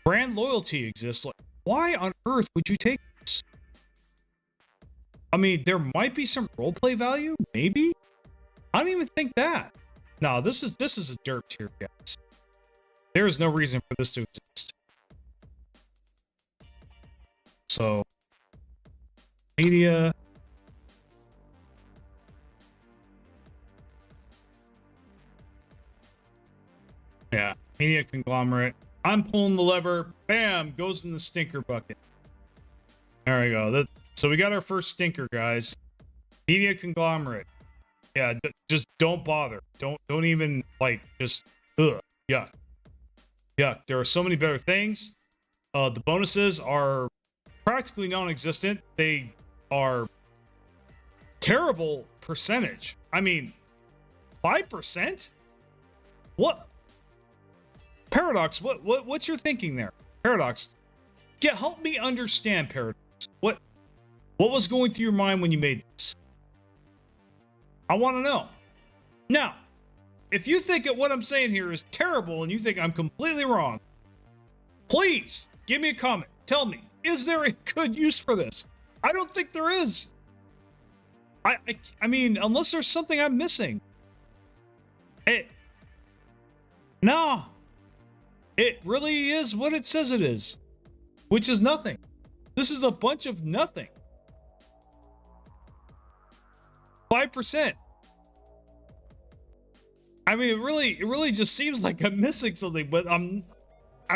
brand loyalty exists. Like, why on earth would you take this? I mean, there might be some roleplay value, maybe. I don't even think that. No, this is a dirt tier, guys. There is no reason for this to exist. So, media. Yeah, media conglomerate. I'm pulling the lever. Bam, goes in the stinker bucket. There we go. So we got our first stinker, guys. Media conglomerate. Yeah, just don't bother. Don't even, like, just, ugh, yuck. Yuck. There are so many better things. The bonuses are practically non-existent. They are terrible percentage. I mean, 5%? What? Paradox, what's your thinking there? Paradox, help me understand, Paradox. What was going through your mind when you made this? I want to know. Now, if you think that what I'm saying here is terrible and you think I'm completely wrong, please give me a comment. Tell me, is there a good use for this? I don't think there is. I mean, unless there's something I'm missing. No. It really is what it says it is, which is nothing. This is a bunch of nothing. 5%. I mean, it really just seems like I'm missing something, but I'm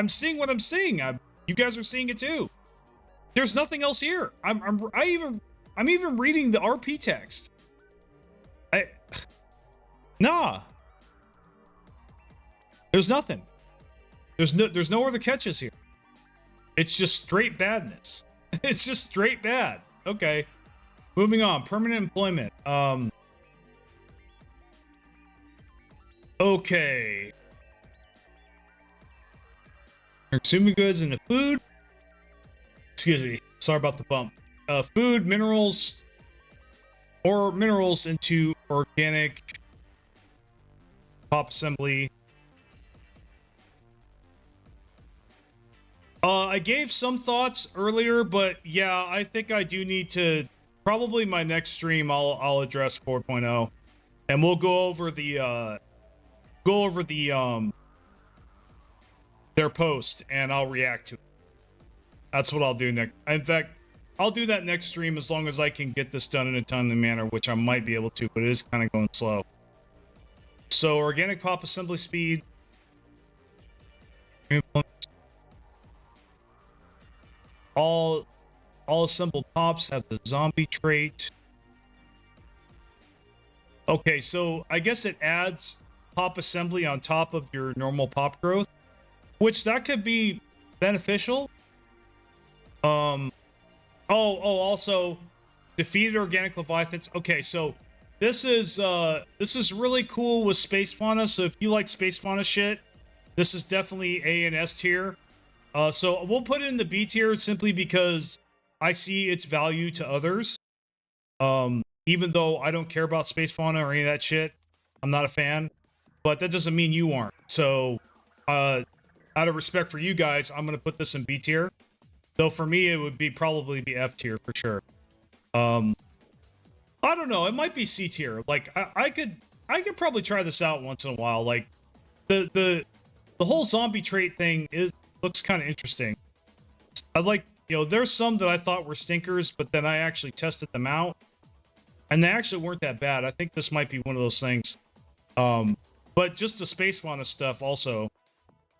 seeing what I'm seeing. You guys are seeing it too. There's nothing else here. I'm even reading the RP text. Nah. There's nothing. There's no other catches here. It's just straight badness. It's just straight bad. Okay. Moving on. Permanent employment. Okay. Consuming goods into food. Excuse me. Sorry about the bump. Food, minerals, or minerals into organic pop assembly. I gave some thoughts earlier, but yeah, I think I do need to. Probably my next stream, I'll address 4.0, and we'll go over the their post, and I'll react to it. That's what I'll do next. In fact, I'll do that next stream as long as I can get this done in a timely manner, which I might be able to, but it is kind of going slow. So organic pop assembly speed. All assembled pops have the zombie trait. Okay, so I guess it adds pop assembly on top of your normal pop growth, which that could be beneficial. Also defeated organic leviathans. Okay, so this is really cool with space fauna. So if you like space fauna shit, this is definitely A and S tier. So we'll put it in the B tier simply because I see its value to others. Even though I don't care about space fauna or any of that shit, I'm not a fan. But that doesn't mean you aren't. So, out of respect for you guys, I'm gonna put this in B tier. Though for me, it would probably be F tier for sure. I don't know. It might be C tier. Like I could probably try this out once in a while. Like the whole zombie trait thing looks kind of interesting. I like, there's some that I thought were stinkers, but then I actually tested them out, and they actually weren't that bad. I think this might be one of those things. But just the space fauna stuff also,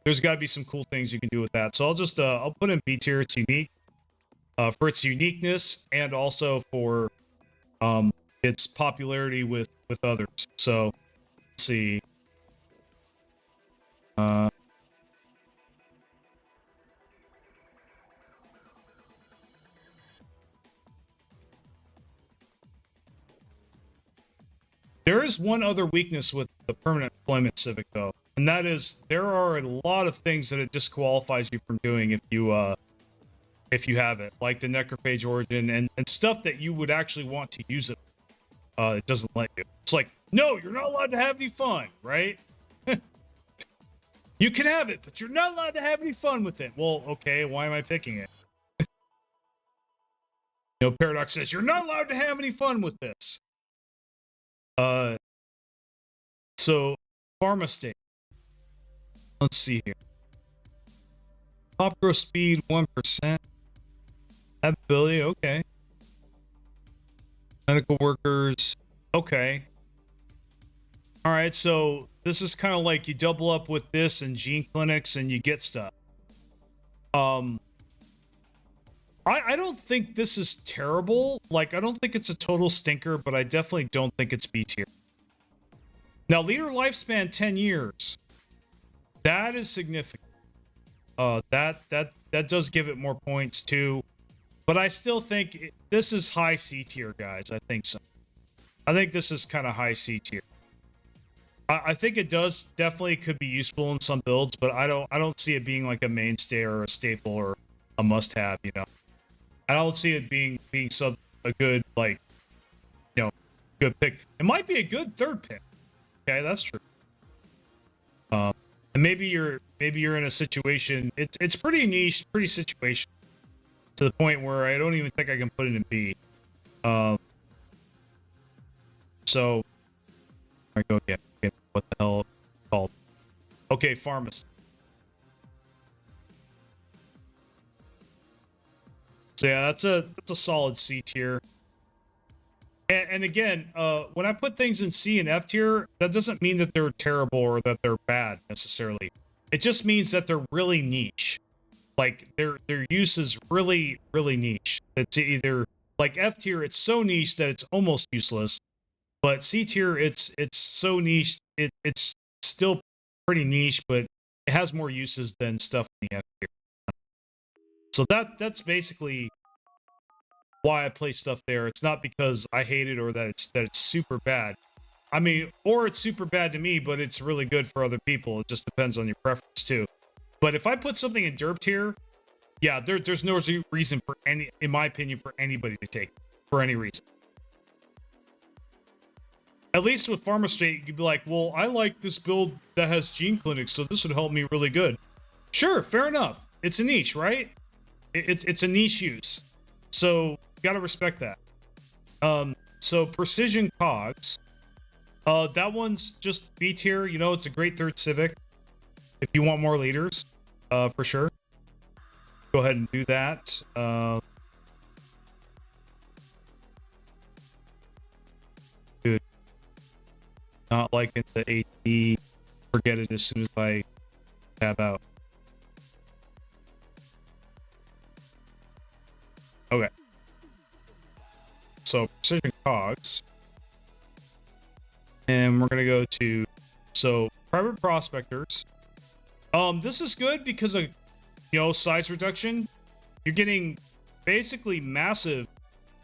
there's got to be some cool things you can do with that. So I'll put in B tier. It's unique for its uniqueness, and also for its popularity with others. So let's see. There is one other weakness with the permanent deployment Civic, though, and that is there are a lot of things that it disqualifies you from doing if you have it, like the necrophage origin and stuff that you would actually want to use it. It doesn't let you. It's like, no, you're not allowed to have any fun, right? You can have it, but you're not allowed to have any fun with it. Well, okay, why am I picking it? Paradox says you're not allowed to have any fun with this. So pharma state. Let's see here. Top growth speed 1%. Ability, okay. Medical workers, okay. All right, so this is kind of like you double up with this and gene clinics and you get stuff. I don't think this is terrible. Like, I don't think it's a total stinker, but I definitely don't think it's B tier. Now, leader lifespan 10 years. That is significant. That does give it more points too. But I still think this is high C tier, guys. I think so. I think this is kind of high C tier. I think it does definitely could be useful in some builds, but I don't see it being like a mainstay or a staple or a must-have. I don't see it being a good, like, good pick. It might be a good third pick. Okay, that's true. And maybe you're in a situation. It's pretty niche, pretty situational, to the point where I don't even think I can put it in B. So I go get what the hell it's called. Okay, pharmacist. So yeah, that's a solid C tier. And again, when I put things in C and F tier, that doesn't mean that they're terrible or that they're bad necessarily. It just means that they're really niche. Like their use is really, really niche. It's either like F tier, it's so niche that it's almost useless. But C tier, it's so niche, it's still pretty niche, but it has more uses than stuff in the F tier. So that's basically why I play stuff there. It's not because I hate it or that it's super bad. I mean, or it's super bad to me, but it's really good for other people. It just depends on your preference too. But if I put something in derp tier, yeah, there's no reason for any, in my opinion, for anybody to take it, for any reason. At least with Pharma State, you'd be like, well, I like this build that has gene clinics, so this would help me really good. Sure, fair enough. It's a niche, right? It's a niche use. So you gotta respect that. So precision cogs. That one's just B tier. It's a great third Civic. If you want more leaders, for sure. Go ahead and do that. Dude. Not liking the AD. Forget it as soon as I tab out. Okay. So precision cogs. And we're gonna go to private prospectors. This is good because of size reduction. You're getting basically massive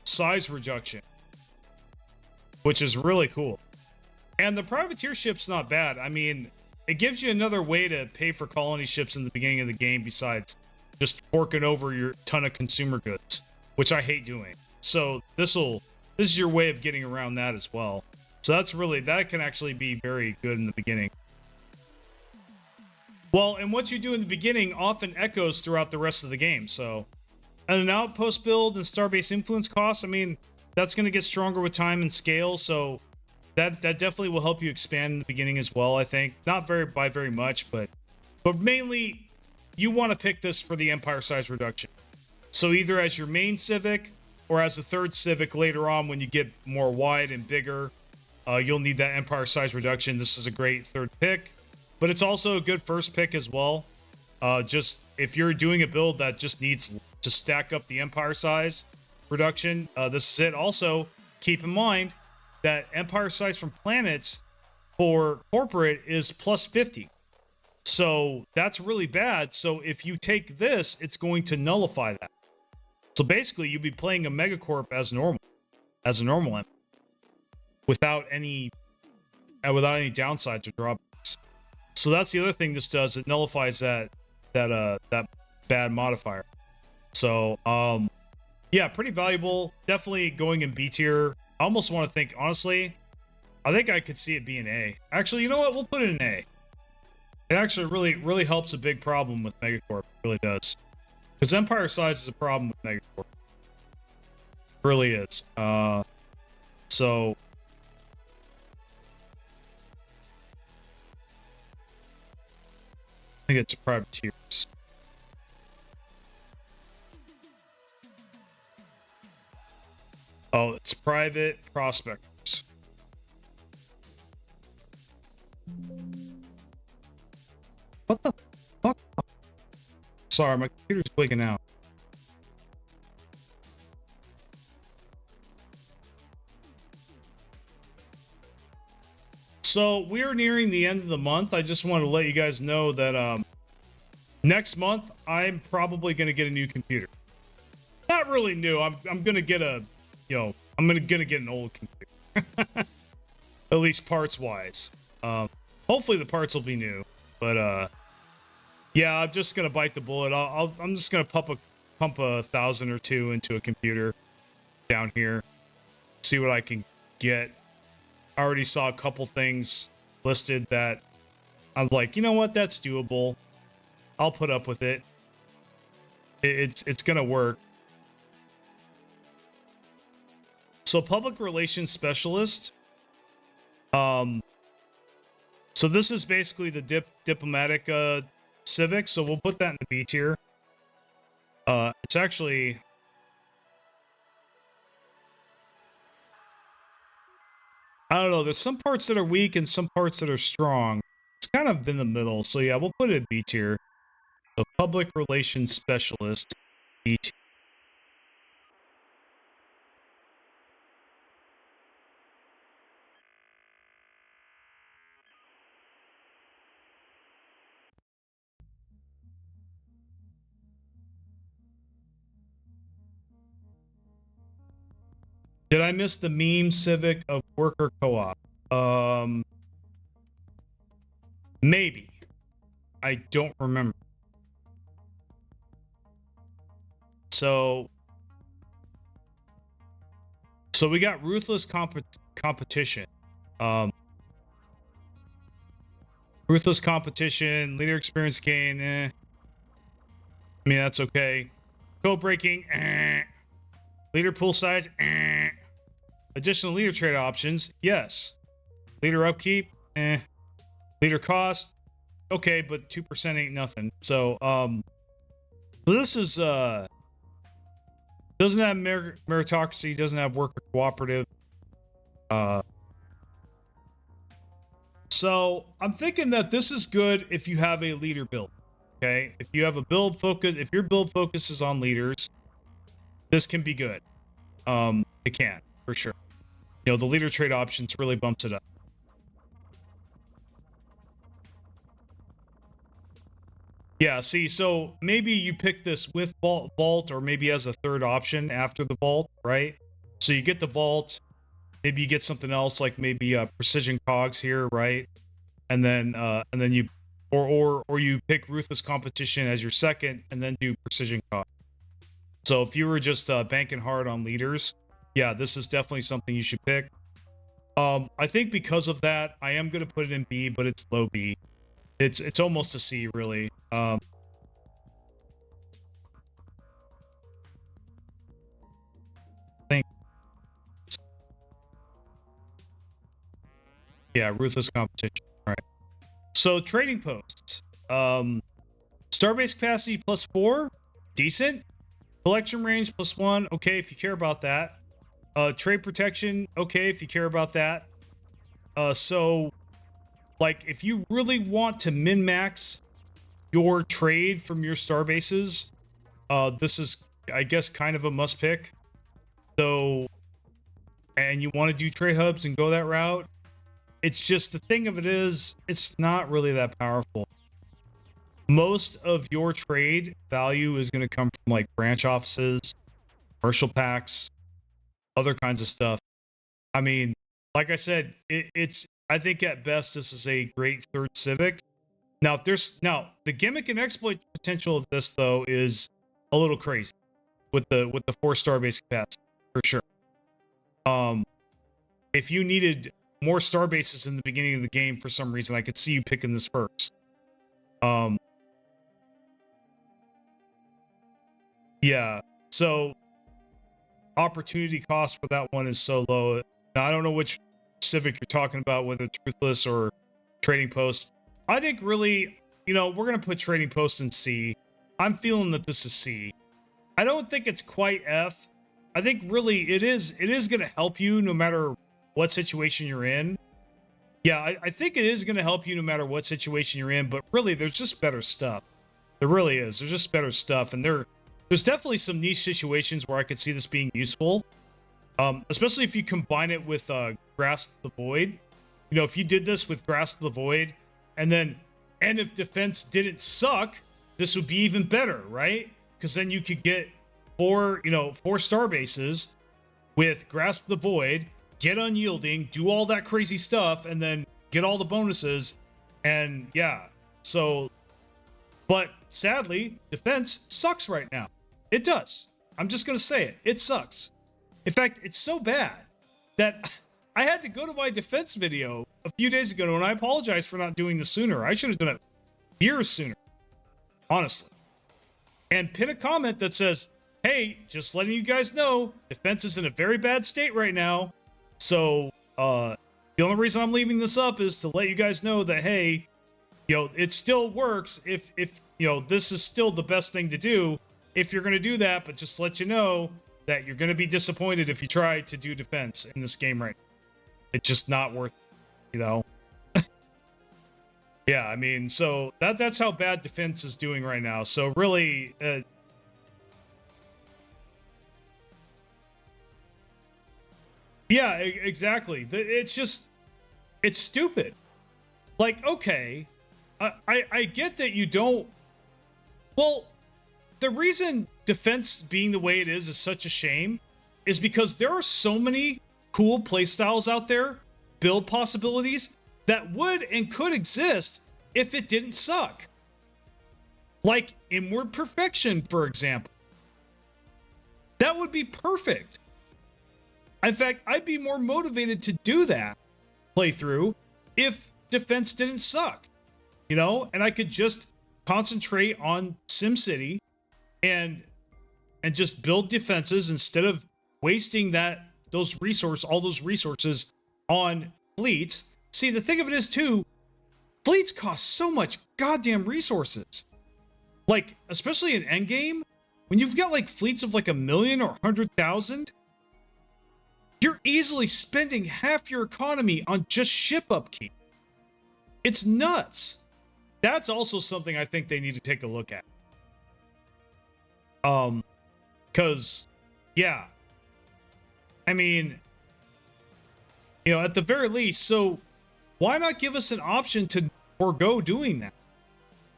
size reduction, which is really cool. And the privateer ship's not bad. I mean, it gives you another way to pay for colony ships in the beginning of the game besides just forking over your ton of consumer goods, which I hate doing. So this is your way of getting around that as well. So that can actually be very good in the beginning. Well, and what you do in the beginning often echoes throughout the rest of the game. So, and an outpost build and starbase influence costs, I mean, that's going to get stronger with time and scale. So that definitely will help you expand in the beginning as well, I think. Not by very much, but mainly you want to pick this for the empire size reduction. So either as your main Civic or as a third Civic later on when you get more wide and bigger, you'll need that empire size reduction. This is a great third pick. But it's also a good first pick as well. Just if you're doing a build that just needs to stack up the empire size reduction, this is it. Also, keep in mind, that empire size from planets for corporate is plus 50. So that's really bad. So if you take this, it's going to nullify that. So basically, you'd be playing a Megacorp as normal, as a normal empire, without any downsides or drawbacks. So that's the other thing this does. It nullifies that bad modifier. So yeah, pretty valuable. Definitely going in B tier. I almost want to think, honestly, I think I could see it being A. Actually, you know what? We'll put it in A. It actually really helps a big problem with Megacorp. It really does. Because empire size is a problem with Megacorp. It really is. So I think it's a private tiers. Oh, it's private prospectors. What the fuck? Sorry, my computer's blinking out. So we're nearing the end of the month. I just want to let you guys know that next month I'm probably going to get a new computer. Not really new. I'm going to get a, I'm going to get an old computer. At least parts wise. Hopefully the parts will be new, but yeah, I'm just going to bite the bullet. I'm just going to pump 1,000 or 2 into a computer down here. See what I can get. I already saw a couple things listed that I'm like, you know what, that's doable. I'll put up with it. It's gonna work. So public relations specialist. So this is basically the diplomatic civic. So we'll put that in the B tier. It's actually. I don't know. There's some parts that are weak and some parts that are strong. It's kind of in the middle. So yeah, we'll put it in B tier. So public relations specialist, B tier. Did I miss the meme civic of worker co-op? Maybe. I don't remember. So we got ruthless competition. Ruthless competition, leader experience gain. I mean, that's okay. Code breaking. Leader pool size. Additional leader trade options. Yes. Leader upkeep. Leader cost. Okay, but 2% ain't nothing. So this is doesn't have meritocracy, doesn't have worker cooperative. So I'm thinking that this is good if you have a leader build. Okay, if you have a build focus, if your build focuses on leaders, this can be good. It can, for sure. You know, the leader trade options really bumps it up. Yeah, see, so maybe you pick this with vault or maybe as a third option after the vault, right? So you get the vault, maybe you get something else like maybe precision cogs here, right? And then you or you pick ruthless competition as your second and then do precision cog. So if you were just banking hard on leaders, yeah, this is definitely something you should pick. I think because of that, I am going to put it in B, but it's low B. It's almost a C, really. Yeah, ruthless competition. All right. So trading posts. Starbase capacity +4, decent. Collection range +1, okay if you care about that. Trade protection, okay if you care about that. So, like, if you really want to min-max your trade from your starbases, this is, I guess, kind of a must-pick. Though, and you want to do trade hubs and go that route, it's just, the thing of it is, it's not really that powerful. Most of your trade value is going to come from like branch offices, commercial packs, other kinds of stuff. I mean, like I said, I think at best this is a great third Civic. Now, the gimmick and exploit potential of this though is a little crazy with the 4-star base capacity for sure. If you needed more star bases in the beginning of the game for some reason, I could see you picking this first. Yeah, so opportunity cost for that one is so low. Now, I don't know which Civic you're talking about, whether Truthless or Trading Post. I think really, you know, we're going to put Trading Post in C. I'm feeling that this is C. I don't think it's quite F. I think really it is going to help you no matter what situation you're in. Yeah, I think it is going to help you no matter what situation you're in, but really there's just better stuff. There really is. There's just better stuff, and there's definitely some niche situations where I could see this being useful, especially if you combine it with Grasp the Void. You know, if you did this with Grasp the Void, and if defense didn't suck, this would be even better, right? Because then you could get 4 star bases with Grasp the Void, get Unyielding, do all that crazy stuff, and then get all the bonuses. And yeah, so, but sadly, defense sucks right now. It does. I'm just going to say it. It sucks. In fact, it's so bad that I had to go to my defense video a few days ago, and I apologize for not doing this sooner. I should have done it years sooner, honestly. And pin a comment that says, hey, just letting you guys know, defense is in a very bad state right now. So the only reason I'm leaving this up is to let you guys know that, hey, you know, it still works if you know, this is still the best thing to do if you're going to do that, but just to let you know that you're going to be disappointed if you try to do defense in this game right now. It's just not worth it, you know? Yeah, I mean, so that's how bad defense is doing right now. So really, yeah, exactly. It's stupid. Like, okay, I get that you don't. Well, the reason defense being the way it is such a shame is because there are so many cool playstyles out there, build possibilities that would and could exist if it didn't suck. Like Inward Perfection, for example. That would be perfect. In fact, I'd be more motivated to do that playthrough if defense didn't suck, you know, and I could just concentrate on SimCity and just build defenses instead of wasting all those resources on fleets. See, the thing of it is too, fleets cost so much goddamn resources. Like, especially in endgame, when you've got like fleets of like 1 million or 100,000, you're easily spending half your economy on just ship upkeep. It's nuts. That's also something I think they need to take a look at. Because, yeah, I mean, you know, at the very least, so why not give us an option to forego doing that?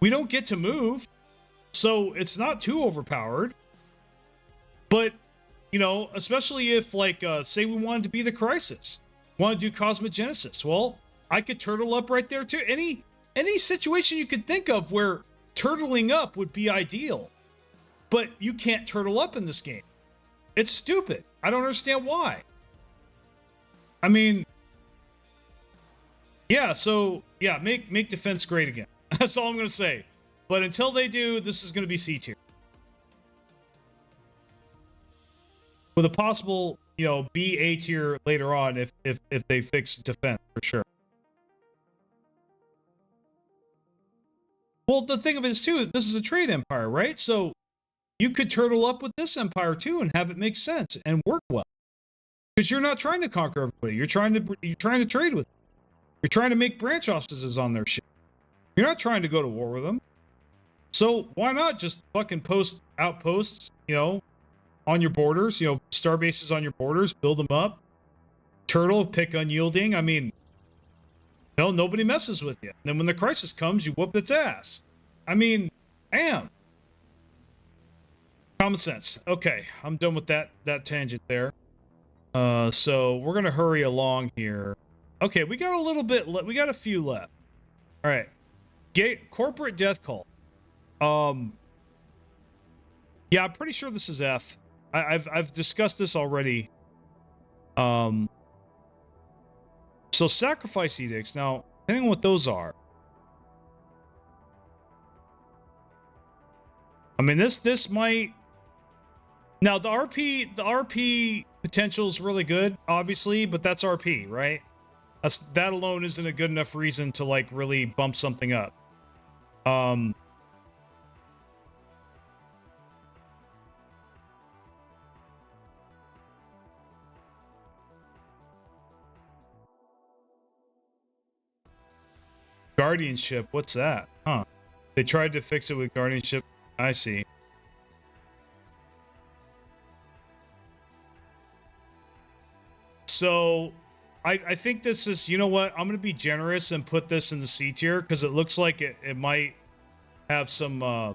We don't get to move, so it's not too overpowered. But, you know, especially if, like, say we wanted to be the Crisis, want to do Cosmogenesis, well, I could turtle up right there too. Any situation you could think of where turtling up would be ideal. But you can't turtle up in this game. It's stupid. I don't understand why. I mean, yeah, so, yeah, make defense great again. That's all I'm going to say. But until they do, this is going to be C tier. With a possible, you know, B, A tier later on if they fix defense, for sure. Well, the thing of it is, too, this is a trade empire, right? So you could turtle up with this empire too and have it make sense and work well, because you're not trying to conquer everybody. You're trying to trade with them. You're trying to make branch offices on their shit. You're not trying to go to war with them. So why not just fucking post outposts, you know, on your borders, you know, star bases on your borders, build them up, Turtle, pick unyielding. I mean, no, nobody messes with you. And then when the crisis comes, you whoop its ass. I mean, damn. Common sense. Okay, I'm done with that tangent there. So we're gonna hurry along here. Okay, we got a little bit. We got a few left. All right. Corporate death cult. Yeah, I'm pretty sure this is F. I've discussed this already. So sacrifice edicts. Now, depending on what those are. I mean, this might. Now the RP potential is really good, obviously, but that's RP, right? That alone isn't a good enough reason to like really bump something up. Guardianship, what's that? Huh. They tried to fix it with guardianship. I see. So, I think this is, you know what? I'm going to be generous and put this in the C tier because it looks like it might have some, there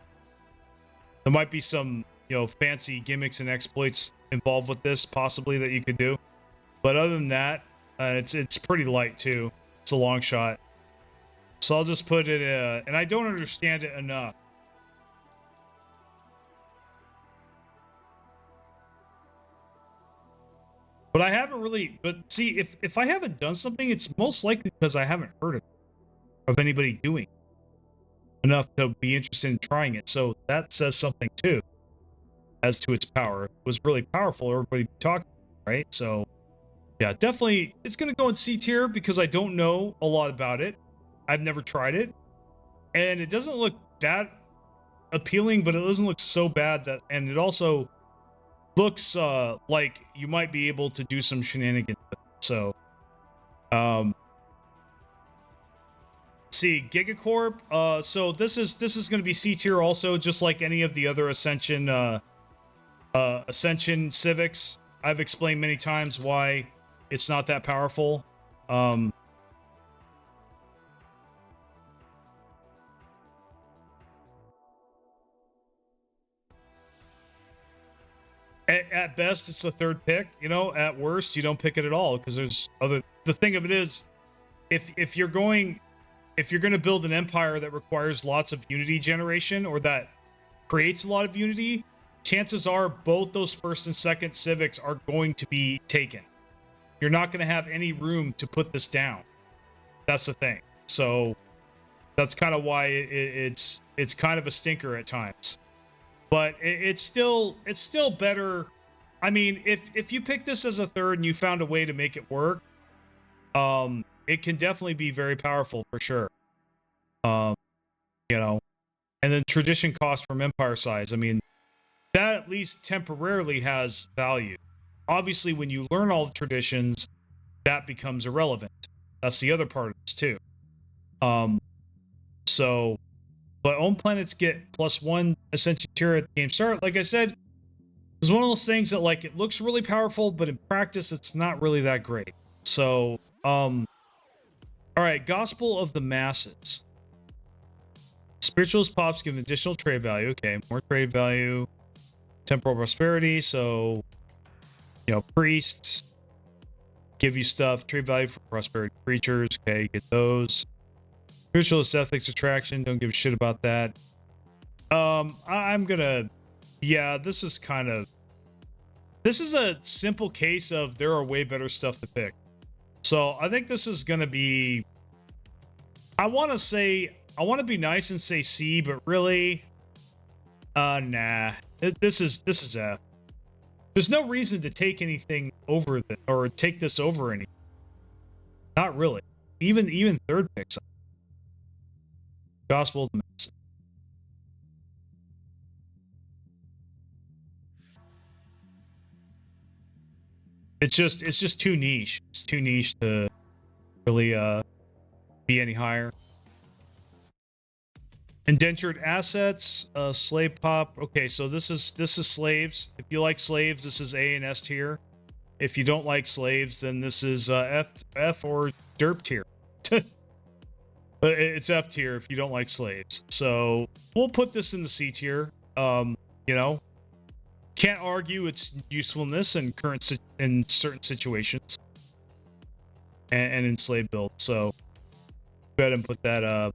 might be some, you know, fancy gimmicks and exploits involved with this, possibly, that you could do. But other than that, it's pretty light too. It's a long shot. So I'll just put it, and I don't understand it enough. But I haven't really, but see, if I haven't done something, it's most likely because I haven't heard of anybody doing enough to be interested in trying it. So that says something too, as to its power. It was really powerful, everybody be talking, right? So yeah, definitely, it's going to go in C tier because I don't know a lot about it. I've never tried it, and it doesn't look that appealing, but it doesn't look so bad that, and it also looks like you might be able to do some shenanigans with it. So, see, Gigacorp. So this is going to be C tier also, just like any of the other Ascension civics. I've explained many times why it's not that powerful. At best, it's the third pick. You know, at worst, you don't pick it at all because there's other. The thing of it is, if you're going to build an empire that requires lots of unity generation or that creates a lot of unity, chances are both those first and second civics are going to be taken. You're not going to have any room to put this down. That's the thing. So that's kind of why it's kind of a stinker at times. But it's still better. I mean, if you pick this as a third and you found a way to make it work, it can definitely be very powerful for sure. You know, and then tradition cost from empire size. I mean, that at least temporarily has value. Obviously, when you learn all the traditions, that becomes irrelevant. That's the other part of this too. So. But own planets get +1 Ascension tier at the game start. Like I said, it's one of those things that, like, it looks really powerful, but in practice, it's not really that great. So, all right, Gospel of the Masses. Spiritualist pops give additional trade value. Okay, more trade value. Temporal prosperity. So, you know, priests give you stuff. Trade value for prosperity creatures. Okay, get those. Spiritualist ethics attraction, don't give a shit about that. I'm gonna, yeah, this is a simple case of there are way better stuff to pick. So I think this is gonna be, I want to be nice and say C, but really, nah, this is F. There's no reason to take anything over or take this over anything. Not really. Even third picks. Gospel of the Masses. It's just too niche. It's too niche to really be any higher. Indentured assets, slave pop. Okay, so this is slaves. If you like slaves, this is A and S tier. if you don't like slaves, then this is F or derp tier. But it's F tier if you don't like slaves. So we'll put this in the C tier. You know, can't argue its usefulness in in certain situations and in slave build. So go ahead and put that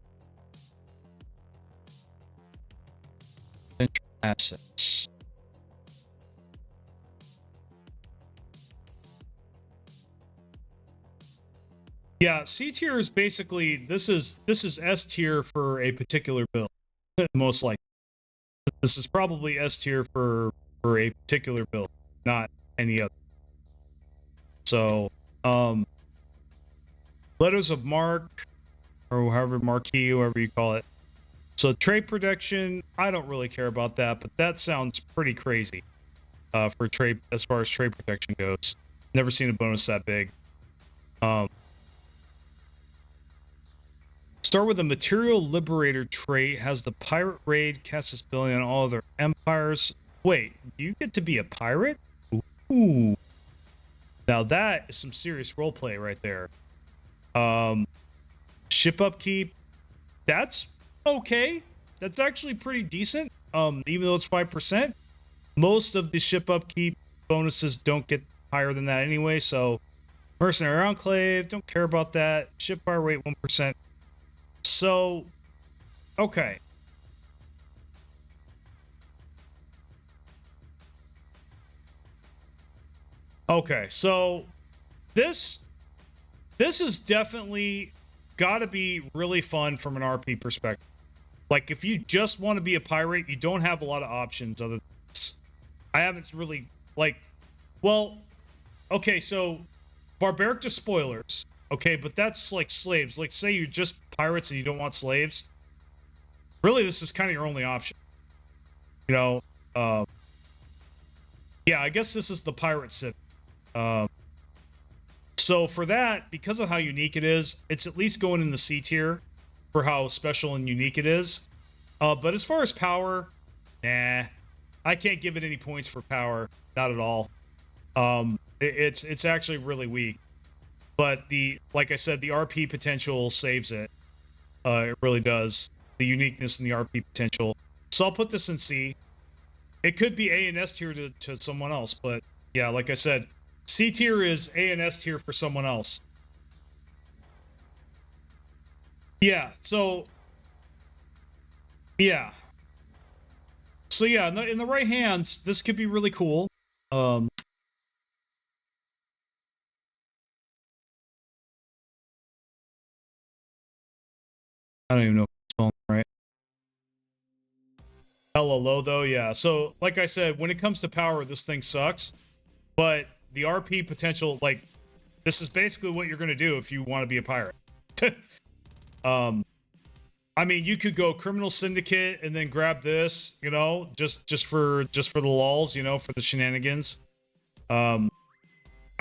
central assets. Yeah, C tier is basically this is S tier for a particular build, most likely. This is probably S tier for a particular build, not any other. So, letters of marque, or however marquee, whoever you call it. So trade protection, I don't really care about that, but that sounds pretty crazy for trade as far as trade protection goes. Never seen a bonus that big. Start with a material liberator trait, has the pirate raid, cast its ability on all other empires. Wait, you get to be a pirate? Ooh. Now that is some serious roleplay right there. Ship upkeep, that's okay. That's actually pretty decent. Even though it's 5%. Most of the ship upkeep bonuses don't get higher than that anyway, so Mercenary Enclave, don't care about that. Ship fire rate 1%. So, okay. Okay, so this is definitely got to be really fun from an RP perspective. Like, if you just want to be a pirate, you don't have a lot of options other than this. I haven't really, like, well, okay, so barbaric despoilers, okay, but that's like slaves. Like, say you're just pirates and you don't want slaves. Really, this is kind of your only option. You know, yeah, I guess this is the pirate civic. So for that, because of how unique it is, it's at least going in the C tier for how special and unique it is. But as far as power, nah, I can't give it any points for power, not at all. It's actually really weak. But like I said, the RP potential saves it. It really does. The uniqueness and the RP potential. So I'll put this in C. It could be A and S tier to someone else, but yeah, like I said, C tier is A and S tier for someone else. Yeah, so yeah. So yeah, in the right hands, this could be really cool. I don't even know if it's spelling right. Hella low though, yeah. So like I said, when it comes to power, this thing sucks. But the RP potential, like, this is basically what you're gonna do if you want to be a pirate. I mean, you could go criminal syndicate and then grab this, you know, just for the lulz, you know, for the shenanigans. I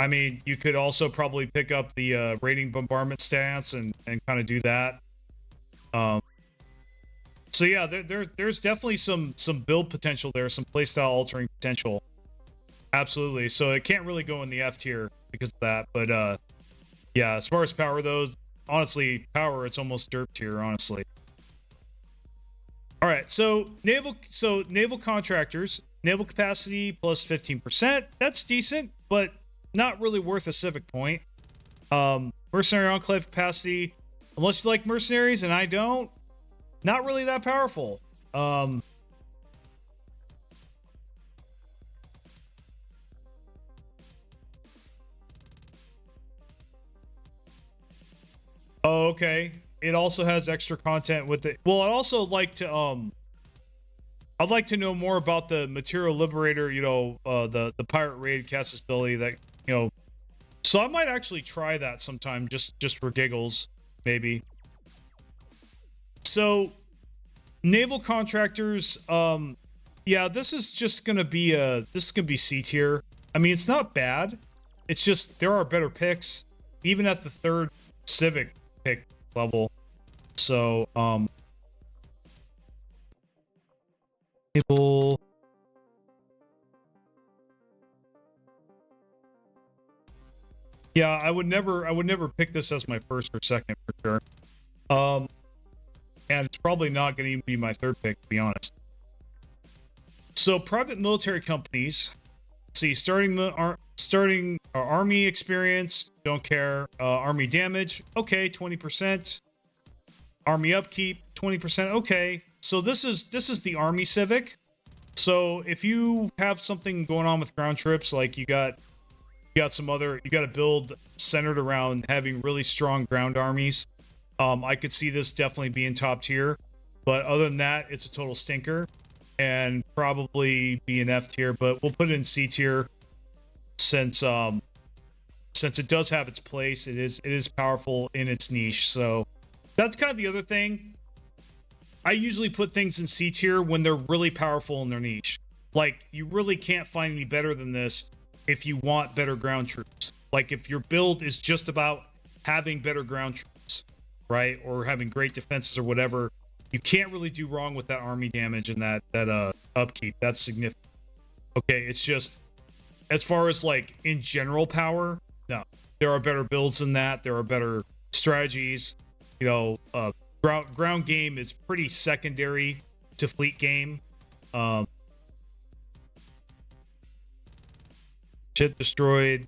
mean, you could also probably pick up the raiding bombardment stance and kind of do that. So yeah, there's definitely some build potential there, some playstyle altering potential. Absolutely. So it can't really go in the F tier because of that. But yeah, as far as power though, honestly, power it's almost derp tier, honestly. All right, so naval contractors, naval capacity plus 15%. That's decent, but not really worth a civic point. Mercenary enclave capacity, unless you like mercenaries, and I don't, not really that powerful. Oh, okay. It also has extra content with it. Well, I'd also like to I'd like to know more about the material liberator, you know, the pirate raid cast ability that, you know. So I might actually try that sometime just for giggles, maybe. So naval contractors, yeah, this is just gonna be C tier. I mean, it's not bad. It's just there are better picks, even at the third civic pick level. So naval Yeah, I would never pick this as my first or second for sure. And it's probably not going to even be my third pick, to be honest. So private military companies, see, starting army experience, don't care. Army damage, okay, 20%. Army upkeep, 20%, okay. So this is the army civic. So if you have something going on with ground troops, like you got a build centered around having really strong ground armies. I could see this definitely being top tier, but other than that, it's a total stinker and probably be an F tier, but we'll put it in C tier since it does have its place. It is powerful in its niche. So that's kind of the other thing. I usually put things in C tier when they're really powerful in their niche. Like, you really can't find any better than this if you want better ground troops. Like, if your build is just about having better ground troops, right? Or having great defenses or whatever, you can't really do wrong with that army damage and that upkeep. That's significant. Okay, it's just, as far as like in general power, no. There are better builds than that. There are better strategies. You know, ground game is pretty secondary to fleet game. Ship destroyed.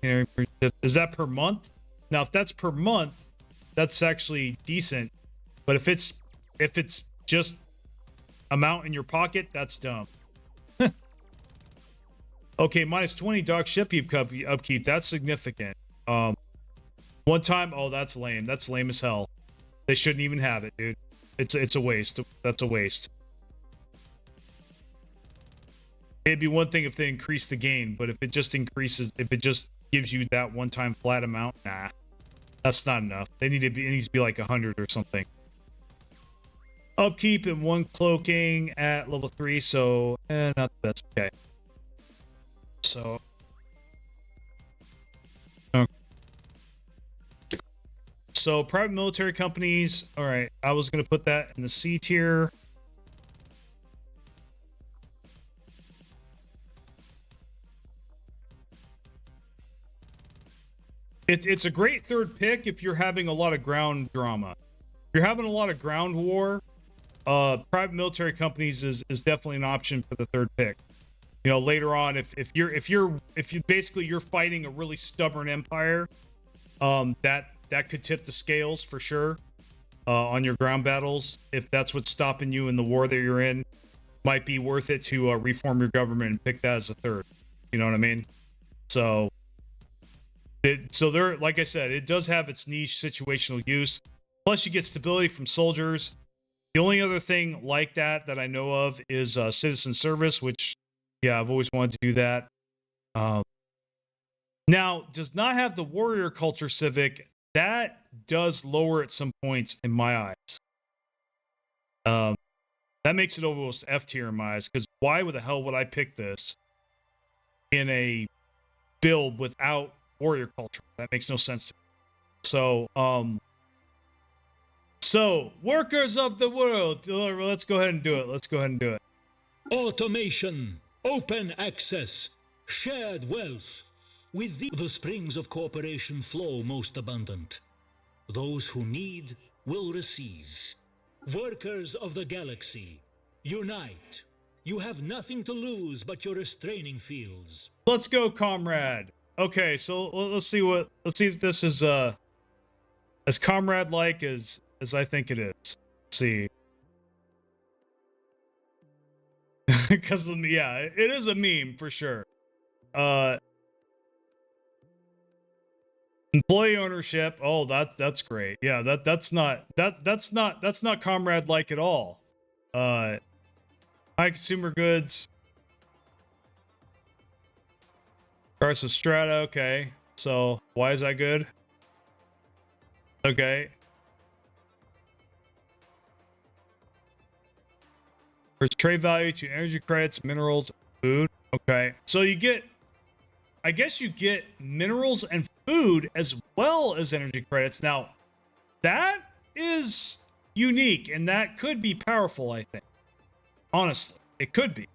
Is that per month? Now, if that's per month, that's actually decent. But if it's just amount in your pocket, that's dumb. Okay, minus 20 dock ship upkeep. That's significant. One time, oh, that's lame. That's lame as hell. They shouldn't even have it, dude. It's a waste. That's a waste. It'd be one thing if they increase the gain, but if it just gives you that one-time flat amount, nah, that's not enough. It needs to be like 100 or something. Upkeep and 1 cloaking at level 3, so not the best. Okay. So. Okay. So private military companies. All right, I was gonna put that in the C tier. It's a great third pick if you're having a lot of ground drama. If you're having a lot of ground war, private military companies is definitely an option for the third pick. You know, later on, if you basically you're fighting a really stubborn empire, that could tip the scales for sure on your ground battles. If that's what's stopping you in the war that you're in, might be worth it to reform your government and pick that as a third. You know what I mean? So. So there, like I said, it does have its niche situational use. Plus, you get stability from soldiers. The only other thing like that I know of is citizen service, which, yeah, I've always wanted to do that. Now, does not have the warrior culture civic. That does lower at some points in my eyes. That makes it almost F tier in my eyes, because why the hell would I pick this in a build without warrior culture? That makes no sense to me. So workers of the world, let's go ahead and do it. Automation, open access, shared wealth. With the springs of cooperation flow most abundant. Those who need will receive. Workers of the galaxy, unite. You have nothing to lose but your restraining fields. Let's go, comrade. Okay, so let's see if this is as comrade-like as I think it is. Let's see. Because yeah, it is a meme for sure. Employee ownership. Oh, that's great. Yeah, that's not comrade-like at all. High consumer goods. Price of strata, okay. So why is that good? Okay. There's trade value to energy credits, minerals, food. Okay. So I guess you get minerals and food as well as energy credits. Now, that is unique and that could be powerful, I think. Honestly, it could be.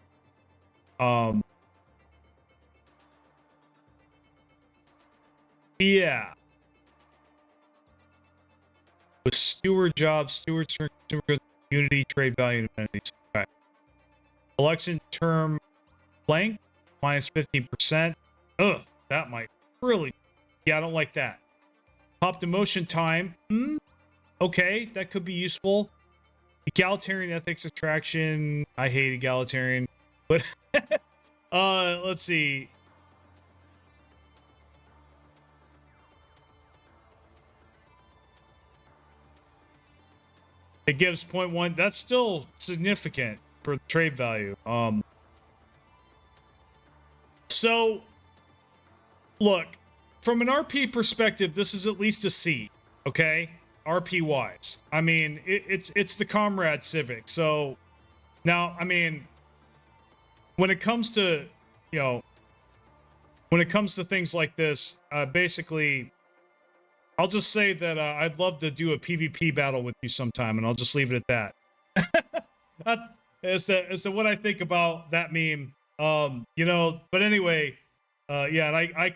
Yeah. With steward jobs, stewards, consumer goods, unity, trade value, amenities. Okay. Election term blank, minus 15%. Ugh, that might really... Yeah, I don't like that. Top demotion time. Okay, that could be useful. Egalitarian ethics attraction. I hate egalitarian. But, let's see. It gives 0.1. That's still significant for the trade value. So, look, from an RP perspective, this is at least a C, okay? RP wise. I mean, it's the comrade civic. So now, I mean, when it comes to, you know, when it comes to things like this, basically, I'll just say that I'd love to do a PvP battle with you sometime, and I'll just leave it at that. As to what I think about that meme. You know, but anyway, yeah, and I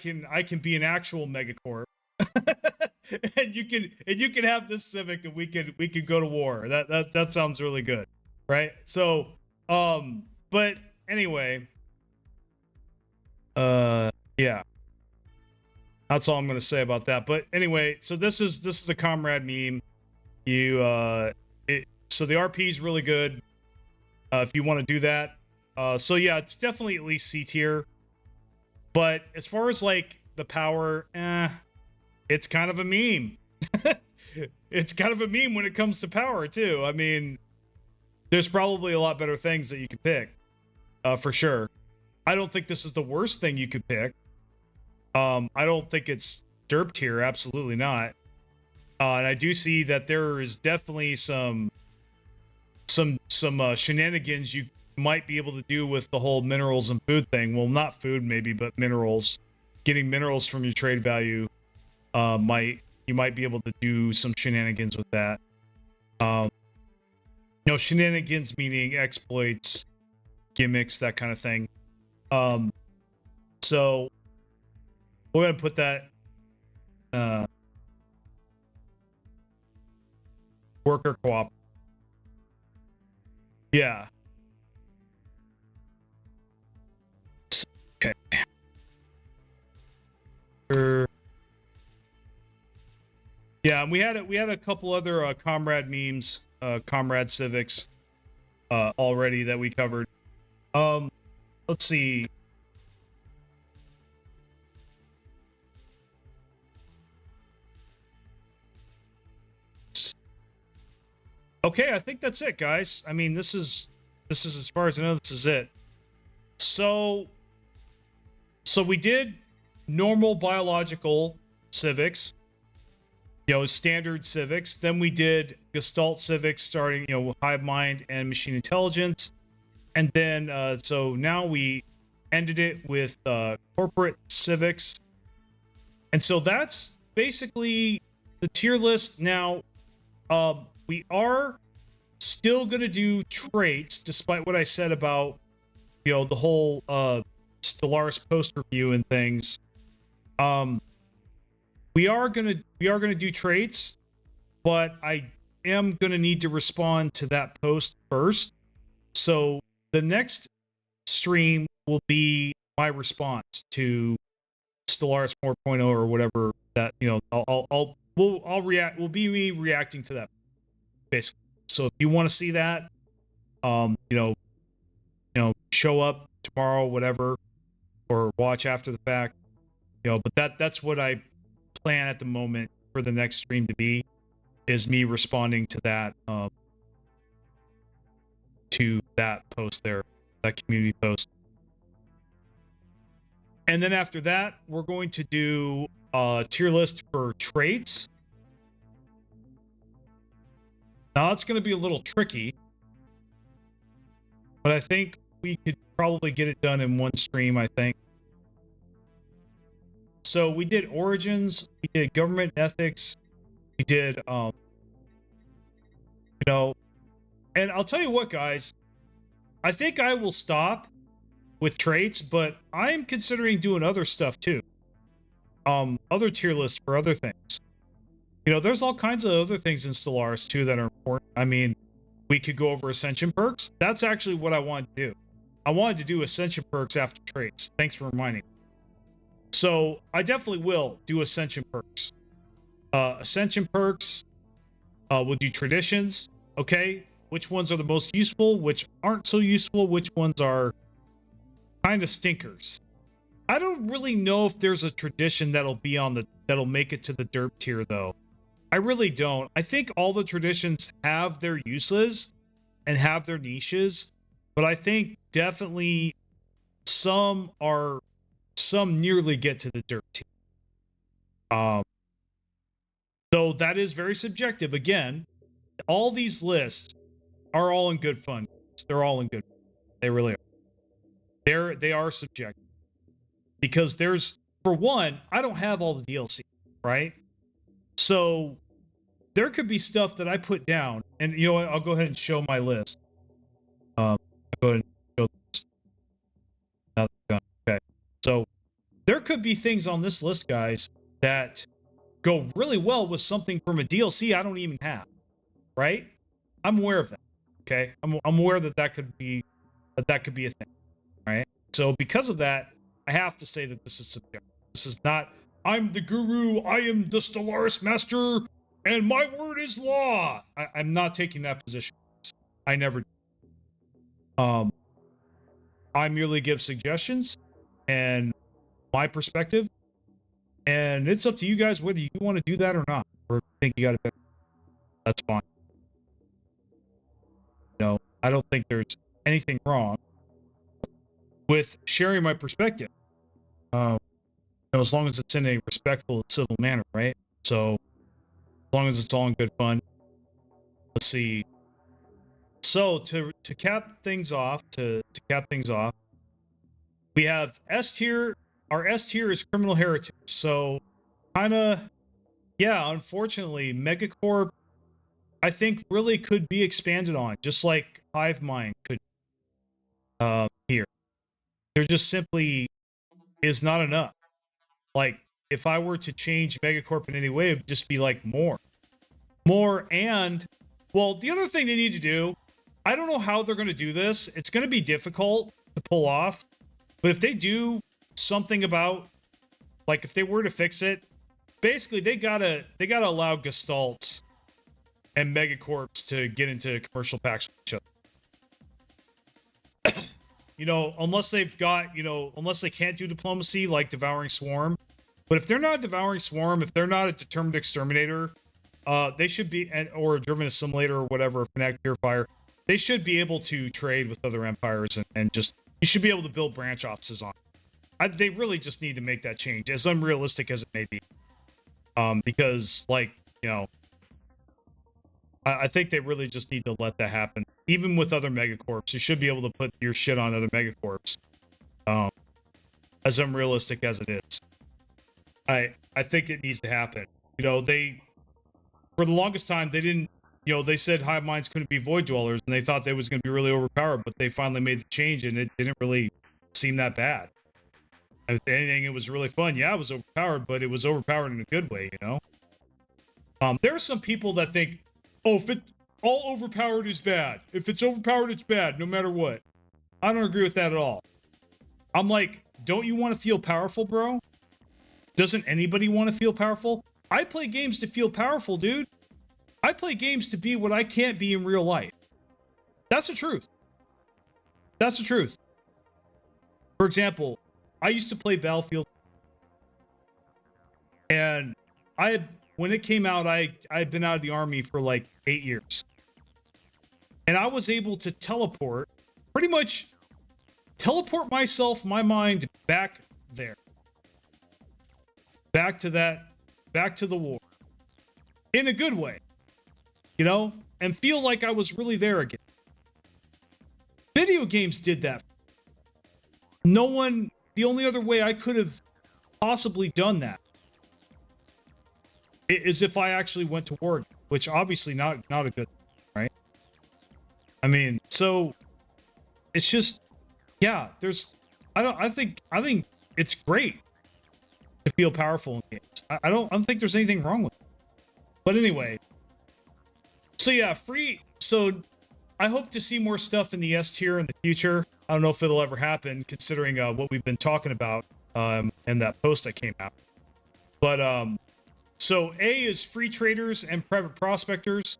can be an actual Megacorp. and you can have this civic, and we could go to war. That sounds really good, right? So, but anyway, yeah, that's all I'm gonna say about that. But anyway, so this is a comrade meme. So the RP is really good. If you want to do that, so yeah, it's definitely at least C tier. But as far as like the power, it's kind of a meme. It's kind of a meme when it comes to power too. I mean, there's probably a lot better things that you could pick, for sure. I don't think this is the worst thing you could pick. I don't think it's derp tier, absolutely not. And I do see that there is definitely some shenanigans you might be able to do with the whole minerals and food thing. Well, not food maybe, but minerals. Getting minerals from your trade value, you might be able to do some shenanigans with that. You know, shenanigans meaning exploits, gimmicks, that kind of thing. So we're gonna put that worker co-op. Yeah. Okay. Yeah, and we had a couple other comrade memes, comrade civics, already that we covered. Let's see. Okay, I think that's it, guys. I mean, this is as far as I know, this is it. So we did normal biological civics, you know, standard civics. Then we did Gestalt civics, starting, you know, hive mind and machine intelligence, and then so now we ended it with corporate civics, and so that's basically the tier list. Now, we are still going to do traits, despite what I said about, you know, the whole Stellaris post review and things. We are gonna do traits, but I am gonna need to respond to that post first. So the next stream will be my response to Stellaris 4.0 or whatever that, you know, I'll react. Will be me reacting to that, basically. So if you want to see that, you know, show up tomorrow, whatever, or watch after the fact, you know. But that's what I plan at the moment for the next stream to be, is me responding to that post there, that community post. And then after that, we're going to do a tier list for traits. Now it's going to be a little tricky, but I think we could probably get it done in one stream, I think. So we did origins, we did government ethics, we did, you know, and I'll tell you what, guys, I think I will stop with traits, but I'm considering doing other stuff too. other tier lists for other things. You know, there's all kinds of other things in Stellaris too that are important. I mean, we could go over ascension perks. That's actually what I wanted to do. I wanted to do ascension perks after trades. Thanks for reminding me. So I definitely will do ascension perks. Ascension perks. We'll do traditions. Okay, which ones are the most useful? Which aren't so useful? Which ones are kind of stinkers? I don't really know if there's a tradition that'll make it to the derp tier though. I really don't. I think all the traditions have their uses and have their niches, but I think definitely some nearly get to the derp tier. Though that is very subjective. Again, all these lists are all in good fun. They're all in good fun. They really are. They are subjective. Because for one, I don't have all the DLC, right? So there could be stuff that I put down, and you know what? I'll go ahead and show my list. I'll go ahead and show this. Okay. So there could be things on this list, guys, that go really well with something from a DLC I don't even have, right? I'm aware of that. Okay, I'm aware that could be a thing, right? So because of that, I have to say that this is subjective. This is not, I'm the guru, I am the Stellaris master, and my word is law. I'm not taking that position. I never do. I merely give suggestions and my perspective, and it's up to you guys whether you want to do that or not, or think you got it better. That's fine. You know, I don't think there's anything wrong with sharing my perspective. You know, as long as it's in a respectful, civil manner, right? So, as long as it's all in good fun. Let's see. So to cap things off, we have S tier. Our S tier is criminal heritage. So, kind of, yeah. Unfortunately, Megacorp, I think, really could be expanded on, just like Hive Mind could. Here, there just simply is not enough. Like, if I were to change Megacorp in any way, it would just be like more, and well, the other thing they need to do, I don't know how they're going to do this. It's going to be difficult to pull off, but if they do something about, like, if they were to fix it, basically they gotta allow Gestalts and Megacorps to get into commercial packs with each other. You know, unless they've got, you know, unless they can't do diplomacy like Devouring Swarm. But if they're not Devouring Swarm, if they're not a Determined Exterminator, they should be, or a Driven Assimilator or whatever, Fanatic Purifier, they should be able to trade with other empires and just, you should be able to build branch offices on. They really just need to make that change, as unrealistic as it may be. Because, like, you know, I think they really just need to let that happen. Even with other Megacorps, you should be able to put your shit on other Megacorps. As unrealistic as it is. I think it needs to happen. You know, for the longest time, they didn't, you know, they said hive minds couldn't be void dwellers, and they thought they was going to be really overpowered, but they finally made the change, and it didn't really seem that bad. If anything, it was really fun. Yeah, it was overpowered, but it was overpowered in a good way, you know? There are some people that think, oh, if all overpowered is bad. If it's overpowered, it's bad, no matter what. I don't agree with that at all. I'm like, don't you want to feel powerful, bro? Doesn't anybody want to feel powerful? I play games to feel powerful, dude. I play games to be what I can't be in real life. That's the truth. That's the truth. For example, I used to play Battlefield, and when it came out, I had been out of the army for like 8 years. And I was able to pretty much teleport myself, my mind, back there. Back to the war. In a good way. You know? And feel like I was really there again. Video games did that. The only other way I could have possibly done that is if I actually went to war, which obviously not a good thing, right? I mean, so it's just, yeah, I think it's great. to feel powerful in games. I don't think there's anything wrong with it. But anyway, so yeah, free. So I hope to see more stuff in the S tier in the future. I don't know if it'll ever happen, considering what we've been talking about in that post that came out. But so A is free traders and private prospectors.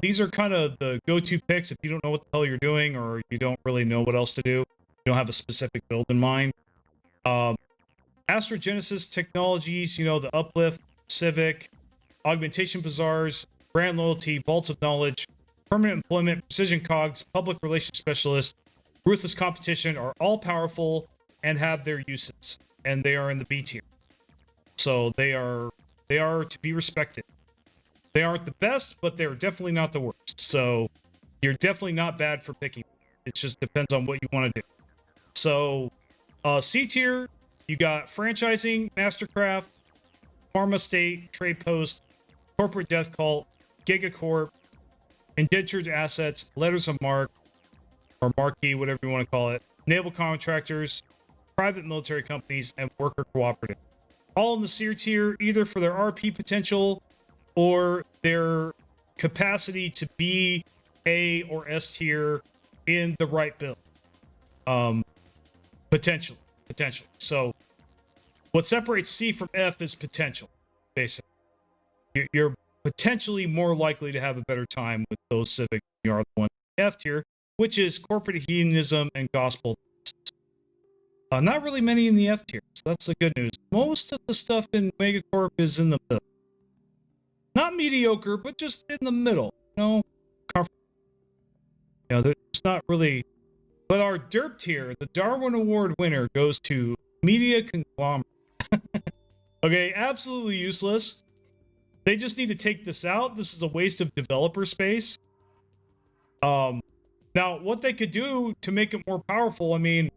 These are kind of the go-to picks if you don't know what the hell you're doing or you don't really know what else to do. You don't have a specific build in mind. Astrogenesis technologies, you know, the uplift, civic, augmentation bazaars, brand loyalty, vaults of knowledge, permanent employment, precision cogs, public relations specialists, ruthless competition are all powerful and have their uses, and they are in the B tier. So they are to be respected. They aren't the best, but they're definitely not the worst. So you're definitely not bad for picking. It just depends on what you want to do. So C tier, you got franchising, Mastercraft, Pharma State, Trade Post, Corporate Death Cult, Gigacorp, Indentured Assets, Letters of Marque, or Marquee, whatever you want to call it, naval contractors, private military companies, and worker cooperative. All in the C tier, either for their RP potential or their capacity to be A or S tier in the right build. Potential. So what separates C from F is potential, basically. You're potentially more likely to have a better time with those civics than you are the one in F tier, which is corporate hedonism and gospel. Not really many in the F tier, so that's the good news. Most of the stuff in Megacorp is in the middle. Not mediocre, but just in the middle. You know, comfortable. You know, there's not really. But our derp tier, the Darwin Award winner, goes to Media Conglomerate. Okay, absolutely useless. They just need to take this out. This is a waste of developer space. Now, what they could do to make it more powerful, I mean,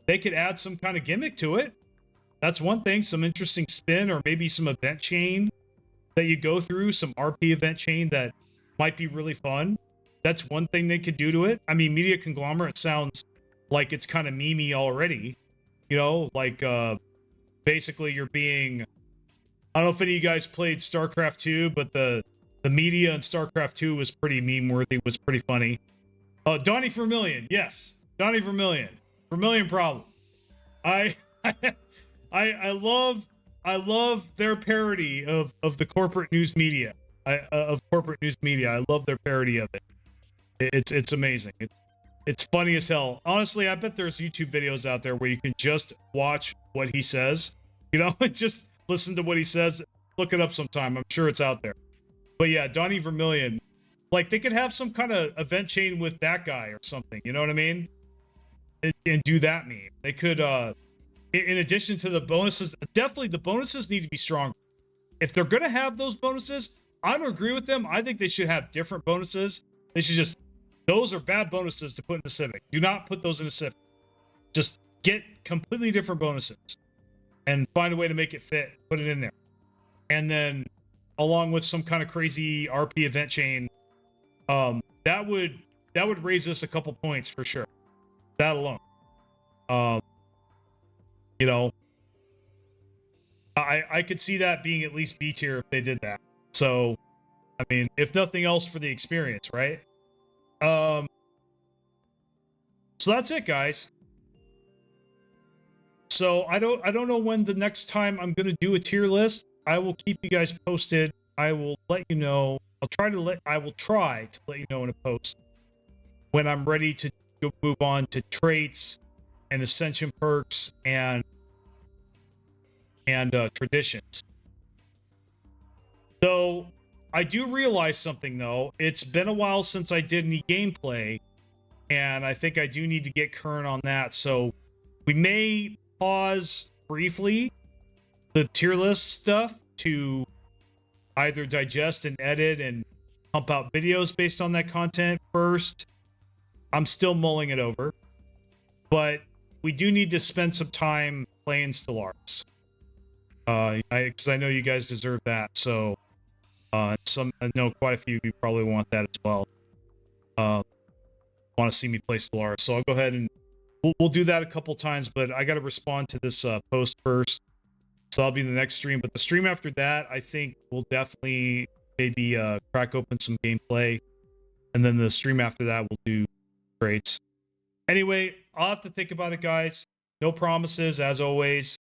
they could add some kind of gimmick to it. That's one thing, some interesting spin or maybe some event chain that you go through, some RP event chain that might be really fun. That's one thing they could do to it. I mean, Media Conglomerate sounds like it's kind of memey already. You know, like basically you're being... I don't know if any of you guys played StarCraft 2, but the media in StarCraft 2 was pretty meme-worthy, was pretty funny. Donnie Vermillion, yes. Donnie Vermillion. Vermillion problem. I love their parody of the corporate news media. Of corporate news media. I love their parody of it. It's amazing. It's funny as hell. Honestly, I bet there's YouTube videos out there where you can just watch what he says. You know, just listen to what he says. Look it up sometime. I'm sure it's out there. But yeah, Donnie Vermillion. Like, they could have some kind of event chain with that guy or something. You know what I mean? And do that meme. They could, in addition to the bonuses, definitely the bonuses need to be stronger. If they're going to have those bonuses, I don't agree with them. I think they should have different bonuses. They should just, those are bad bonuses to put in the Civic. Do not put those in a Civic. Just get completely different bonuses and find a way to make it fit. Put it in there. And then along with some kind of crazy RP event chain, that would raise us a couple points for sure. That alone. You know, I could see that being at least B tier if they did that. So, I mean, if nothing else for the experience, right? So that's it, guys. So I don't know when the next time I'm gonna do a tier list. I will keep you guys posted. I will let you know. I will try to let you know in a post when I'm ready to move on to traits and ascension perks and traditions. So I do realize something though. It's been a while since I did any gameplay, and I think I do need to get current on that. So we may pause briefly the tier list stuff to either digest and edit and pump out videos based on that content first. I'm still mulling it over, but we do need to spend some time playing Stellaris. Because I know you guys deserve that. So, I know quite a few of you probably want that as well. Want to see me play Stellaris. So I'll go ahead and we'll do that a couple times, but I got to respond to this post first. So that'll be the next stream. But the stream after that, I think we'll definitely maybe crack open some gameplay. And then the stream after that, we'll do trades. Anyway, I'll have to think about it, guys. No promises, as always.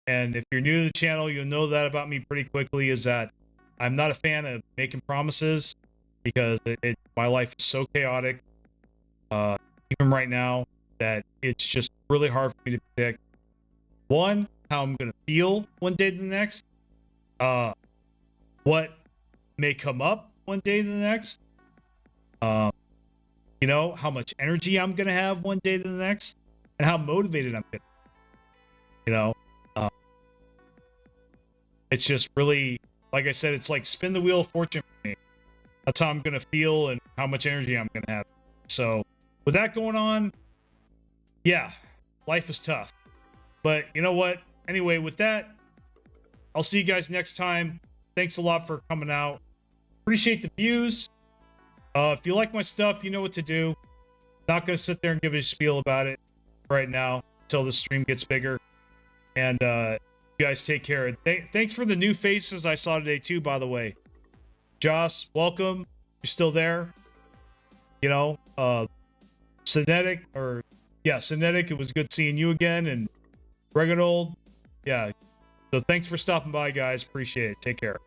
And if you're new to the channel, you'll know that about me pretty quickly, is that I'm not a fan of making promises because my life is so chaotic, even right now, that it's just really hard for me to predict, one, how I'm going to feel one day to the next, what may come up one day to the next, you know, how much energy I'm going to have one day to the next, and how motivated I'm going to be, you know. It's just really, like I said, it's like spin the wheel of fortune for me. That's how I'm going to feel and how much energy I'm going to have. So with that going on, yeah, life is tough. But you know what? Anyway, with that, I'll see you guys next time. Thanks a lot for coming out. Appreciate the views. If you like my stuff, you know what to do. Not going to sit there and give a spiel about it right now until the stream gets bigger. And you guys take care. Thanks for the new faces I saw today too, by the way. Joss, welcome. You're still there. You know, Cinetic, it was good seeing you again. And Reginald, yeah. So thanks for stopping by, guys. Appreciate it. Take care.